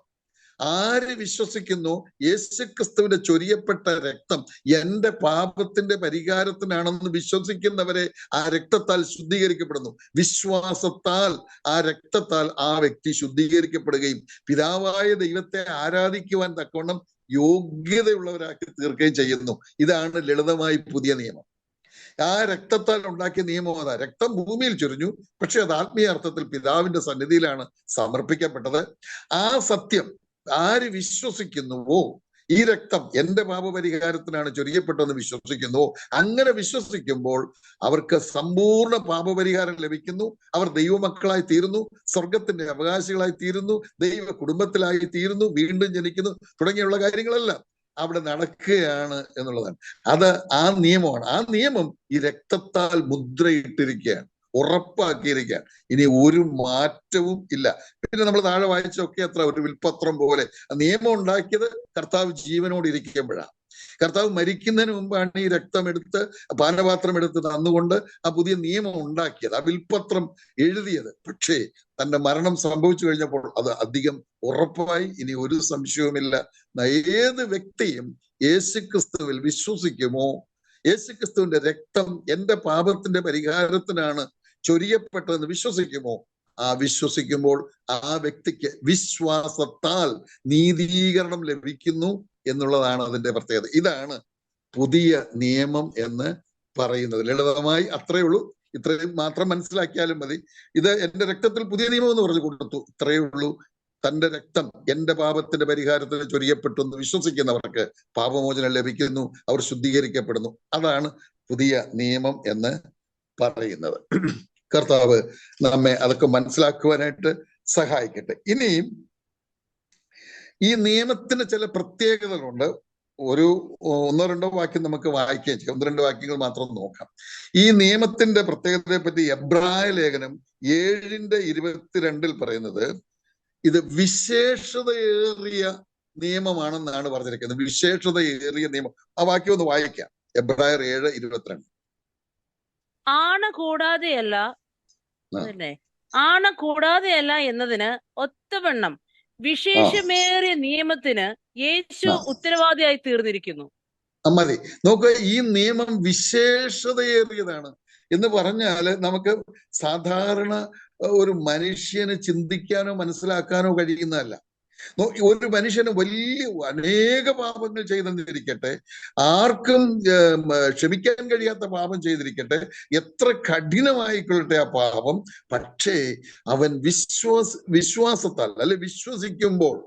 ആര് വിശ്വസിക്കുന്നു, യേശുക്രിസ്തുവിന്റെ ചൊരിയപ്പെട്ട രക്തം എന്റെ പാപത്തിന്റെ പരിഹാരത്തിനാണെന്ന് വിശ്വസിക്കുന്നവരെ ആ രക്തത്താൽ ശുദ്ധീകരിക്കപ്പെടുന്നു. വിശ്വാസത്താൽ ആ രക്തത്താൽ ആ വ്യക്തി ശുദ്ധീകരിക്കപ്പെടുകയും പിതാവായ ദൈവത്തെ ആരാധിക്കുവാൻ തക്കവണ്ണം യോഗ്യതയുള്ളവരാക്കി തീർക്കുകയും ചെയ്യുന്നു. ഇതാണ് ലളിതമായി പുതിയ നിയമം. ആ രക്തത്താൽ ഉണ്ടാക്കിയ നിയമം അതാ. രക്തം ഭൂമിയിൽ ചൊരിഞ്ഞു, പക്ഷെ അത് ആത്മീയ അർത്ഥത്തിൽ പിതാവിന്റെ സന്നിധിയിലാണ് സമർപ്പിക്കപ്പെട്ടത്. ആ സത്യം ആര് വിശ്വസിക്കുന്നുവോ, ഈ രക്തം എന്റെ പാപപരിഹാരത്തിനാണ് ചൊരിയപ്പെട്ടതെന്ന് വിശ്വസിക്കുന്നുവോ, അങ്ങനെ വിശ്വസിക്കുമ്പോൾ അവർക്ക് സമ്പൂർണ്ണ പാപപരിഹാരം ലഭിക്കുന്നു. അവർ ദൈവമക്കളായി തീരുന്നു, സ്വർഗത്തിന്റെ അവകാശികളായി തീരുന്നു, ദൈവ കുടുംബത്തിലായി തീരുന്നു, വീണ്ടും ജനിക്കുന്നു തുടങ്ങിയുള്ള കാര്യങ്ങളെല്ലാം അവിടെ നടക്കുകയാണ് എന്നുള്ളതാണ്. അത് ആ നിയമമാണ്. ആ നിയമം ഈ രക്തത്താൽ മുദ്രയിട്ടിരിക്കുകയാണ്, ഉറപ്പാക്കിയിരിക്കുകയാണ്. ഇനി ഒരു മാറ്റവും ഇല്ല. പിന്നെ നമ്മൾ താഴെ വായിച്ചൊക്കെ അത്ര ഒരു വിൽപത്രം പോലെ നിയമം ഉണ്ടാക്കിയത് കർത്താവ് ജീവനോട് ഇരിക്കുമ്പോഴാണ്. കർത്താവ് മരിക്കുന്നതിന് മുമ്പാണ് ഈ രക്തം എടുത്ത് പാനപാത്രം എടുത്ത് തന്നുകൊണ്ട് ആ പുതിയ നിയമം ഉണ്ടാക്കിയത്, ആ വിൽപത്രം എഴുതിയത്. പക്ഷേ തന്റെ മരണം സംഭവിച്ചു കഴിഞ്ഞപ്പോൾ അത് അധികം ഉറപ്പായി. ഇനി ഒരു സംശയവുമില്ല. ഏത് വ്യക്തിയും യേശുക്രിസ്തുവിൽ വിശ്വസിക്കുമോ, യേശുക്രിസ്തുവിന്റെ രക്തം എന്റെ പാപത്തിന്റെ പരിഹാരത്തിനാണ് ചൊരിയപ്പെട്ടതെന്ന് വിശ്വസിക്കുമോ, ആ വിശ്വസിക്കുമ്പോൾ ആ വ്യക്തിക്ക് വിശ്വാസത്താൽ നീതീകരണം ലഭിക്കുന്നു എന്നുള്ളതാണ് അതിന്റെ പ്രത്യേകത. ഇതാണ് പുതിയ നിയമം എന്ന് പറയുന്നത്. ലളിതമായി അത്രയേ ഉള്ളൂ. ഇത്രയും മാത്രം മനസ്സിലാക്കിയാലും മതി. ഇത് എന്റെ രക്തത്തിൽ പുതിയ നിയമം എന്ന് പറഞ്ഞു കൊടുത്തു, ഇത്രയേ ഉള്ളൂ. തന്റെ രക്തം എന്റെ പാപത്തിന്റെ പരിഹാരത്തിന് ചൊരിയപ്പെട്ടു എന്ന് വിശ്വസിക്കുന്നവർക്ക് പാപമോചനം ലഭിക്കുന്നു, അവർ ശുദ്ധീകരിക്കപ്പെടുന്നു. അതാണ് പുതിയ നിയമം എന്ന് പറയുന്നത്. കർത്താവ് നമ്മെ അതൊക്കെ മനസ്സിലാക്കുവാനായിട്ട് സഹായിക്കട്ടെ. ഇനിയും ഈ നിയമത്തിന് ചില പ്രത്യേകതകളുണ്ട്. ഒരു 1-2 വാക്യം നമുക്ക് വായിക്കുകയും ചെയ്യാം. 1-2 വാക്യങ്ങൾ മാത്രം നോക്കാം. ഈ നിയമത്തിന്റെ പ്രത്യേകതയെ പറ്റി എബ്രായ ലേഖനം 7:22 പറയുന്നത് ഇത് വിശേഷതയേറിയ നിയമമാണെന്നാണ് പറഞ്ഞിരിക്കുന്നത്. വിശേഷതയേറിയ നിയമം. ആ വാക്യം ഒന്ന് വായിക്കാം. എബ്രായർ 7:22. ആണ കൂടാതെയല്ല എന്നതിന് ഒത്തവണ്ണം വിശേഷമേറിയ നിയമത്തിന് യേശു ഉത്തരവാദിയായി തീർന്നിരിക്കുന്നു. മതി. നോക്കുക, ഈ നിയമം വിശേഷതയേറിയതാണ് എന്ന് പറഞ്ഞാല് നമുക്ക് സാധാരണ ഒരു മനുഷ്യന് ചിന്തിക്കാനോ മനസ്സിലാക്കാനോ കഴിയുന്നതല്ല. ഒരു മനുഷ്യന് അനേക പാപങ്ങൾ ചെയ്തെന്നിരിക്കട്ടെ, ആർക്കും ക്ഷമിക്കാൻ കഴിയാത്ത പാപം ചെയ്തിരിക്കട്ടെ, എത്ര കഠിനമായിക്കൊള്ളട്ടെ ആ പാപം, പക്ഷേ അവൻ വിശ്വാസത്താൽ അല്ലെ വിശ്വസിക്കുമ്പോൾ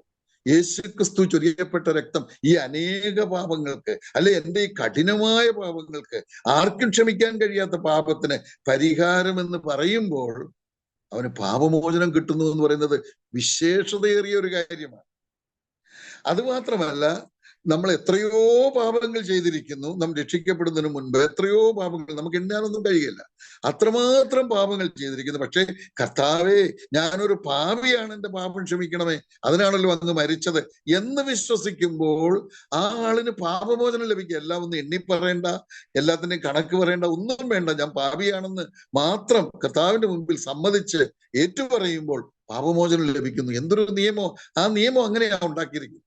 യേശുക്രിസ്തു ചൊരിയപ്പെട്ട രക്തം ഈ അനേക പാപങ്ങൾക്ക് അല്ലെ എന്റെ ഈ കഠിനമായ പാപങ്ങൾക്ക്, ആർക്കും ക്ഷമിക്കാൻ കഴിയാത്ത പാപത്തിന് പരിഹാരം എന്ന് പറയുമ്പോൾ അവന് പാപമോചനം കിട്ടുന്നു എന്ന് പറയുന്നത് വിശേഷതയേറിയ ഒരു കാര്യമാണ്. അതുമാത്രമല്ല, നമ്മൾ എത്രയോ പാപങ്ങൾ ചെയ്തിരിക്കുന്നു. നാം രക്ഷിക്കപ്പെടുന്നതിന് മുൻപ് എത്രയോ പാപങ്ങൾ നമുക്ക് എണ്ണാനൊന്നും കഴിയില്ല. അത്രമാത്രം പാപങ്ങൾ ചെയ്തിരിക്കുന്നു. പക്ഷേ കർത്താവേ, ഞാനൊരു പാപിയാണ്, എന്റെ പാപം ക്ഷമിക്കണമേ, അതിനാണല്ലോ അങ്ങ് മരിച്ചത് എന്ന് വിശ്വസിക്കുമ്പോൾ ആ ആളിന് പാപമോചനം ലഭിക്കുക. എല്ലാം ഒന്നും എണ്ണിപ്പറയേണ്ട, എല്ലാത്തിന്റെയും കണക്ക് പറയേണ്ട, ഒന്നും വേണ്ട. ഞാൻ പാപിയാണെന്ന് മാത്രം കർത്താവിന്റെ മുൻപിൽ സമ്മതിച്ച് ഏറ്റുപറയുമ്പോൾ പാപമോചനം ലഭിക്കുന്നു. എന്തൊരു നിയമോ! ആ നിയമം അങ്ങനെയാണ് ഉണ്ടാക്കിയിരിക്കുന്നത്.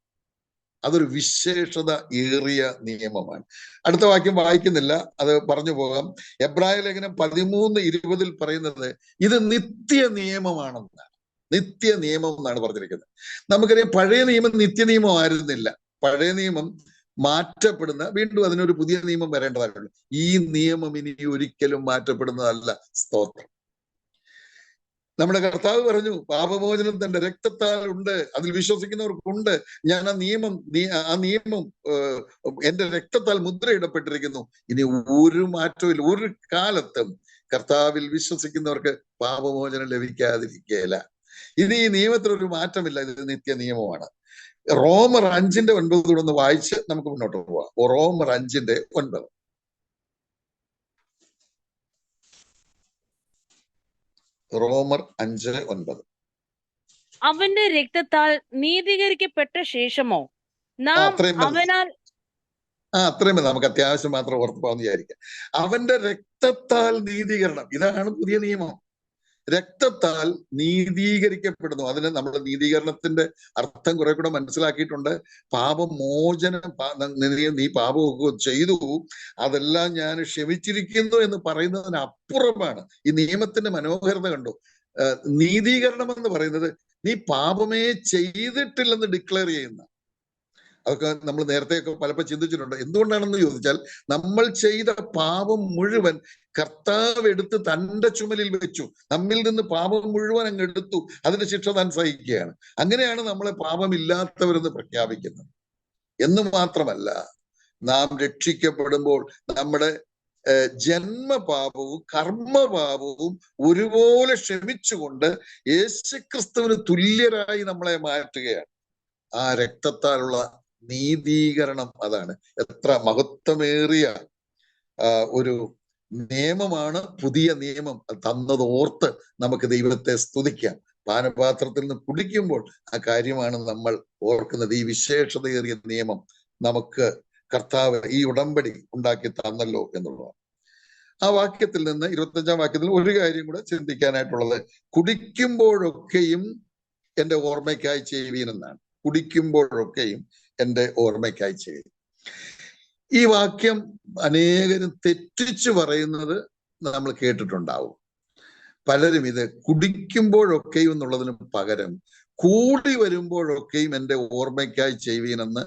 അതൊരു വിശേഷത ഏറിയ നിയമമാണ്. അടുത്ത വാക്യം വായിക്കുന്നില്ല, അത് പറഞ്ഞു പോകാം. എബ്രായ ലേഖനം 13:20 പറയുന്നത് ഇത് നിത്യ നിയമമാണെന്നാണ്. നിത്യ നിയമം എന്നാണ് പറഞ്ഞിരിക്കുന്നത്. നമുക്കറിയാം പഴയ നിയമം നിത്യ നിയമം ആയിരുന്നില്ല. പഴയ നിയമം മാറ്റപ്പെടുന്ന, വീണ്ടും അതിനൊരു പുതിയ നിയമം വരേണ്ടതായിട്ടുണ്ട്. ഈ നിയമം ഇനി ഒരിക്കലും മാറ്റപ്പെടുന്നതല്ല. സ്തോത്രം. നമ്മുടെ കർത്താവ് പറഞ്ഞു, പാപമോചനം തന്റെ രക്തത്താൽ ഉണ്ട്, അതിൽ വിശ്വസിക്കുന്നവർക്കുണ്ട്. ഞാൻ ആ നിയമം എന്റെ രക്തത്താൽ മുദ്രയിടപ്പെട്ടിരിക്കുന്നു. ഇനി ഒരു മാറ്റവും ഇല്ല. ഒരു കാലത്തും കർത്താവിൽ വിശ്വസിക്കുന്നവർക്ക് പാപമോചനം ലഭിക്കാതിരിക്കുകയില്ല. ഇനി ഈ നിയമത്തിലൊരു മാറ്റമില്ല. ഇത് നിത്യ നിയമമാണ്. റോമർ 5:9 ഒന്ന് വായിച്ച് നമുക്ക് മുന്നോട്ട് പോവാം. റോമർ 5:9. റോമർ 5:9. അവന്റെ രക്തത്താൽ നീതീകരിക്കപ്പെട്ട ശേഷമോ നാം അത്രയും മതി. അവനാൽ അത്രയും മതി. നമുക്ക് അത്യാവശ്യം മാത്രം ഓർത്ത് പോകാമെന്ന് വിചാരിക്കാം. അവന്റെ രക്തത്താൽ നീതീകരണം. ഇതാണ് പുതിയ നിയമം. രക്തത്താൽ നീതീകരിക്കപ്പെടുന്നു. അതിന് നമ്മൾ നീതീകരണത്തിന്റെ അർത്ഥം കുറെ കൂടെ മനസ്സിലാക്കിയിട്ടുണ്ട്. പാപമോചനം, നീ പാപമൊക്കെ ചെയ്തു, അതെല്ലാം ഞാൻ ക്ഷമിച്ചിരിക്കുന്നു എന്ന് പറയുന്നതിന് അപ്പുറമാണ് ഈ നിയമത്തിന്റെ മനോഹരത. കണ്ടു. നീതീകരണം എന്ന് പറയുന്നത് നീ പാപമേ ചെയ്തിട്ടില്ലെന്ന് ഡിക്ലെയർ ചെയ്യുന്ന. അതൊക്കെ നമ്മൾ നേരത്തെയൊക്കെ പലപ്പോൾ ചിന്തിച്ചിട്ടുണ്ട്. എന്തുകൊണ്ടാണെന്ന് ചോദിച്ചാൽ, നമ്മൾ ചെയ്ത പാപം മുഴുവൻ കർത്താവ് എടുത്ത് തന്റെ ചുമലിൽ വെച്ചു. നമ്മിൽ നിന്ന് പാപം മുഴുവൻ അങ്ങ് എടുത്തു. അതിന്റെ ശിക്ഷ താൻ സഹിക്കുകയാണ്. അങ്ങനെയാണ് നമ്മളെ പാപമില്ലാത്തവരെന്ന് പ്രഖ്യാപിക്കുന്നത്. എന്ന് മാത്രമല്ല, നാം രക്ഷിക്കപ്പെടുമ്പോൾ നമ്മുടെ ജന്മപാപവും കർമ്മപാപവും ഒരുപോലെ ക്ഷമിച്ചുകൊണ്ട് യേശുക്രിസ്തുവിന് തുല്യരായി നമ്മളെ മാറ്റുകയാണ്. ആ രക്തത്താലുള്ള നീതീകരണം അതാണ്. എത്ര മഹത്വമേറിയ ഒരു നിയമമാണ് പുതിയ നിയമം. തന്നത് ഓർത്ത് നമുക്ക് ദൈവത്തെ സ്തുതിക്കാം. പാനപാത്രത്തിൽ നിന്ന് കുടിക്കുമ്പോൾ ആ കാര്യമാണ് നമ്മൾ ഓർക്കുന്നത്. ഈ വിശേഷതയേറിയ നിയമം നമുക്ക് കർത്താവ് ഈ ഉടമ്പടി ഉണ്ടാക്കി തന്നല്ലോ എന്നുള്ളതാണ്. ആ വാക്യത്തിൽ നിന്ന് 25-ാം വാക്യത്തിൽ ഒരു കാര്യം കൂടെ ചിന്തിക്കാനായിട്ടുള്ളത്, കുടിക്കുമ്പോഴൊക്കെയും എന്റെ ഓർമ്മയ്ക്കായി ചെയ്യുവീനെന്നാണ്. കുടിക്കുമ്പോഴൊക്കെയും എന്റെ ഓർമ്മയ്ക്കായി ചെയ്യും. ഈ വാക്യം അനേകരും തെറ്റിച്ചു പറയുന്നത് നമ്മൾ കേട്ടിട്ടുണ്ടാവും. പലരും ഇത് കുടിക്കുമ്പോഴൊക്കെയും എന്നുള്ളതിന് പകരം കൂടി വരുമ്പോഴൊക്കെയും എന്റെ ഓർമ്മയ്ക്കായി ചെയ്യുവീനെന്ന്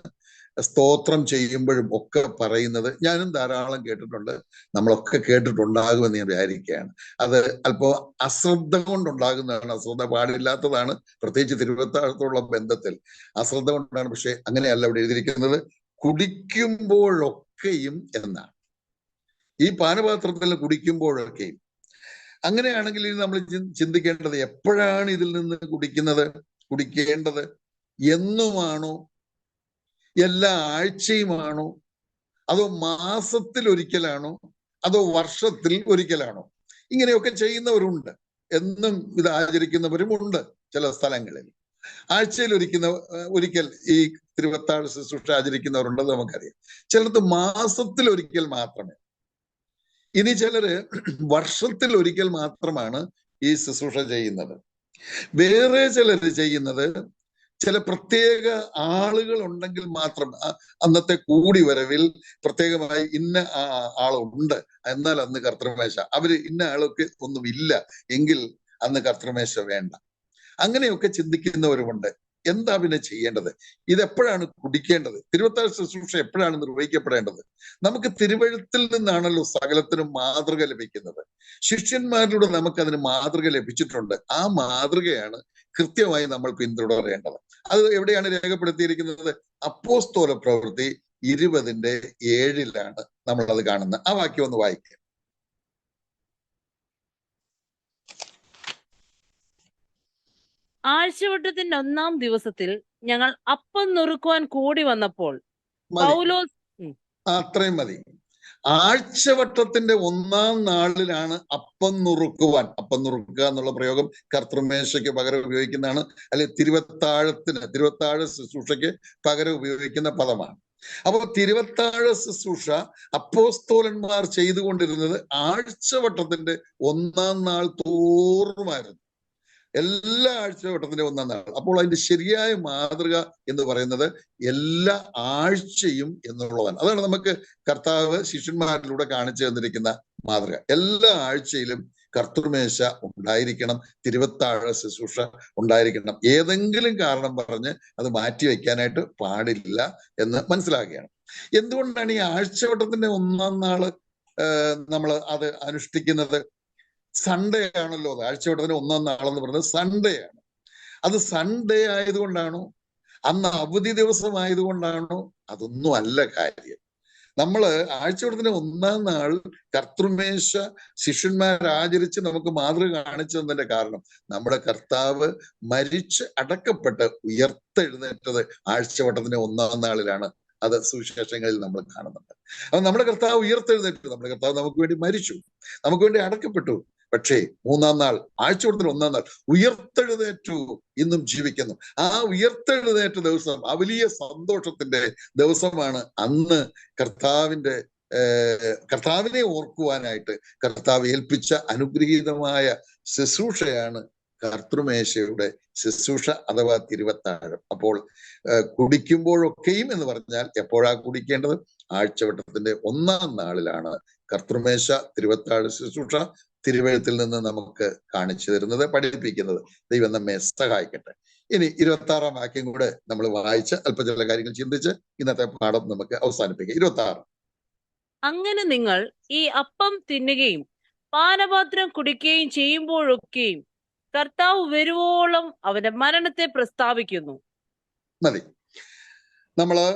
സ്തോത്രം ചെയ്യുമ്പോഴും ഒക്കെ പറയുന്നത് ഞാനും ധാരാളം കേട്ടിട്ടുണ്ട്. നമ്മളൊക്കെ കേട്ടിട്ടുണ്ടാകുമെന്ന് ഞാൻ വിചാരിക്കുകയാണ്. അത് അല്പം അശ്രദ്ധ കൊണ്ടുണ്ടാകുന്നതാണ്. അശ്രദ്ധ പാടില്ലാത്തതാണ്, പ്രത്യേകിച്ച് തിരുവത്താഴത്തോടുള്ള ബന്ധത്തിൽ അശ്രദ്ധ കൊണ്ടാണ്. പക്ഷെ അങ്ങനെയല്ല ഇവിടെ എഴുതിയിരിക്കുന്നത്. കുടിക്കുമ്പോഴൊക്കെയും എന്നാണ്. ഈ പാനപാത്രത്തിൽ കുടിക്കുമ്പോഴൊക്കെയും. അങ്ങനെയാണെങ്കിൽ ഇനി നമ്മൾ ചിന്തിക്കേണ്ടത്, എപ്പോഴാണ് ഇതിൽ നിന്ന് കുടിക്കേണ്ടത്? എന്നുമാണോ? എല്ലാ ആഴ്ചയുമാണോ? അതോ മാസത്തിൽ ഒരിക്കലാണോ? അതോ വർഷത്തിൽ ഒരിക്കലാണോ? ഇങ്ങനെയൊക്കെ ചെയ്യുന്നവരുണ്ട്. എന്നും ഇത് ആചരിക്കുന്നവരും ഉണ്ട്. ചില സ്ഥലങ്ങളിൽ ആഴ്ചയിൽ ഒരിക്കൽ ഈ തിരുവത്താഴ ശുശ്രൂഷ ആചരിക്കുന്നവരുണ്ടെന്ന് നമുക്കറിയാം. ചിലർക്ക് മാസത്തിൽ ഒരിക്കൽ മാത്രമേ. ഇനി ചിലര് വർഷത്തിൽ ഒരിക്കൽ മാത്രമാണ് ഈ ശുശ്രൂഷ ചെയ്യുന്നത്. വേറെ ചിലര് ചെയ്യുന്നത്, ചില പ്രത്യേക ആളുകൾ ഉണ്ടെങ്കിൽ മാത്രം, അന്നത്തെ കൂടി വരവിൽ പ്രത്യേകമായി ഇന്ന ആളുണ്ട്, എന്നാൽ അന്ന് കർത്തൃമേശ, അവര് ഇന്ന ആളൊക്കെ ഒന്നുമില്ല എങ്കിൽ അന്ന് കർത്തൃമേശ വേണ്ട. അങ്ങനെയൊക്കെ ചിന്തിക്കുന്നവരുമുണ്ട്. എന്താ പിന്നെ ചെയ്യേണ്ടത്? ഇതെപ്പോഴാണ് കുടിക്കേണ്ടത്? തിരുവത്താഴ ശുശ്രൂഷ എപ്പോഴാണ് നിർവഹിക്കപ്പെടേണ്ടത്? നമുക്ക് തിരുവഴുത്തിൽ നിന്നാണല്ലോ സകലത്തിനും മാതൃക ലഭിക്കുന്നത്. ശിഷ്യന്മാരിലൂടെ നമുക്കതിന് മാതൃക ലഭിച്ചിട്ടുണ്ട്. ആ മാതൃകയാണ് കൃത്യമായി നമ്മൾ പിന്തുടരേണ്ടത്. അത് എവിടെയാണ് രേഖപ്പെടുത്തിയിരിക്കുന്നത്? അപ്പോസ്തല പ്രവൃത്തി 20:7 നമ്മൾ അത് കാണുന്നത്. ആ വാക്യം ഒന്ന് വായിക്കുക. ആഴ്ചവട്ടത്തിന്റെ 1-ാം ദിവസത്തിൽ ഞങ്ങൾ അപ്പം നുറുക്കുവാൻ കൂടി വന്നപ്പോൾ പൗലോസ്. അത്രയും മതി. ആഴ്ചവട്ടത്തിന്റെ 1-ാം നാളിലാണ് അപ്പം നുറുക്കുക എന്നുള്ള പ്രയോഗം കർത്തൃമേശയ്ക്ക് പകരം ഉപയോഗിക്കുന്നതാണ്. അല്ലെ തിരുവത്താഴ ശുശ്രൂഷയ്ക്ക് പകരം ഉപയോഗിക്കുന്ന പദമാണ്. അപ്പൊ തിരുവത്താഴ ശുശ്രൂഷ അപ്പോസ്തലന്മാർ ചെയ്തുകൊണ്ടിരുന്നത് ആഴ്ചവട്ടത്തിന്റെ 1-ാം നാൾ തോറുമായിരുന്നു. എല്ലാ ആഴ്ചവട്ടത്തിന്റെ 1-ാം നാൾ. അപ്പോൾ അതിന്റെ ശരിയായ മാതൃക എന്ന് പറയുന്നത് എല്ലാ ആഴ്ചയും എന്നുള്ളതാണ്. അതാണ് നമുക്ക് കർത്താവ് ശിഷ്യന്മാരിലൂടെ കാണിച്ചു തന്നിരിക്കുന്ന മാതൃക. എല്ലാ ആഴ്ചയിലും കർത്തൃമേശ ഉണ്ടായിരിക്കണം, തിരുവത്താഴ ശുശ്രൂഷ ഉണ്ടായിരിക്കണം. ഏതെങ്കിലും കാരണം പറഞ്ഞ് അത് മാറ്റിവെക്കാനായിട്ട് പാടില്ല എന്ന് മനസ്സിലാക്കുകയാണ്. എന്തുകൊണ്ടാണ് ഈ ആഴ്ചവട്ടത്തിന്റെ 1-ാം നാള് നമ്മൾ അത് അനുഷ്ഠിക്കുന്നത്? സൺഡേ ആണല്ലോ. അത് ആഴ്ചവട്ടത്തിന്റെ 1-ാം നാളെന്ന് പറയുന്നത് സൺഡേ ആണ്. അത് സൺഡേ ആയതുകൊണ്ടാണോ, അന്ന് അവധി ദിവസമായതുകൊണ്ടാണോ? അതൊന്നും അല്ല കാര്യം. നമ്മള് ആഴ്ചവട്ടത്തിന്റെ 1-ാം നാൾ കർത്തൃമേശ ശിഷ്യന്മാർ ആചരിച്ച് നമുക്ക് മാതൃക കാണിച്ചു തന്നതിന്റെ കാരണം നമ്മുടെ കർത്താവ് മരിച്ച് അടക്കപ്പെട്ട് ഉയർത്തെഴുന്നേറ്റത് ആഴ്ചവട്ടത്തിന്റെ 1-ാം നാളിലാണ്. അത് സുവിശേഷങ്ങളിൽ നമ്മൾ കാണുന്നുണ്ട്. അപ്പൊ നമ്മുടെ കർത്താവ് ഉയർത്തെഴുന്നേറ്റു, നമ്മുടെ കർത്താവ് നമുക്ക് വേണ്ടി മരിച്ചു, നമുക്ക് വേണ്ടി അടക്കപ്പെട്ടു. പക്ഷേ 3-ാം നാൾ, ആഴ്ചവട്ടത്തിന് 1-ാം നാൾ ഉയർത്തെഴുന്നേറ്റു, ഇന്നും ജീവിക്കുന്നു. ആ ഉയർത്തെഴുന്നേറ്റ ദിവസം ആ വലിയ സന്തോഷത്തിന്റെ ദിവസമാണ്. അന്ന് കർത്താവിനെ ഓർക്കുവാനായിട്ട് കർത്താവ് ഏൽപ്പിച്ച അനുഗ്രഹീതമായ ശുശ്രൂഷയാണ് കർത്തൃമേശയുടെ ശുശ്രൂഷ അഥവാ തിരുവത്താഴം. അപ്പോൾ കുടിക്കുമ്പോഴൊക്കെയും എന്ന് പറഞ്ഞാൽ എപ്പോഴാ കുടിക്കേണ്ടത്? ആഴ്ചവട്ടത്തിന്റെ 1-ാം നാളിലാണ് കർത്തൃമേശ തിരുവത്താഴ ശുശ്രൂഷ തിരുവെഴുത്തിൽ നിന്ന് നമുക്ക് കാണിച്ചു തരുന്നത്, പഠിപ്പിക്കുന്നത്. ദൈവം നമ്മെ സഹായിക്കട്ടെ. ഇനി 26-ാം വാക്യം കൂടെ നമ്മൾ വായിച്ച് അല്പ ചില കാര്യങ്ങൾ ചിന്തിച്ച് ഇന്നത്തെ പാഠം നമുക്ക് അവസാനിപ്പിക്കാം. 26. അങ്ങനെ നിങ്ങൾ ഈ അപ്പം തിന്നുകയും പാനപാത്രം കുടിക്കുകയും ചെയ്യുമ്പോഴൊക്കെയും കർത്താവ് വരുവോളം അവന്റെ മരണത്തെ പ്രസ്താവിക്കുന്നു. മതി. നമ്മള്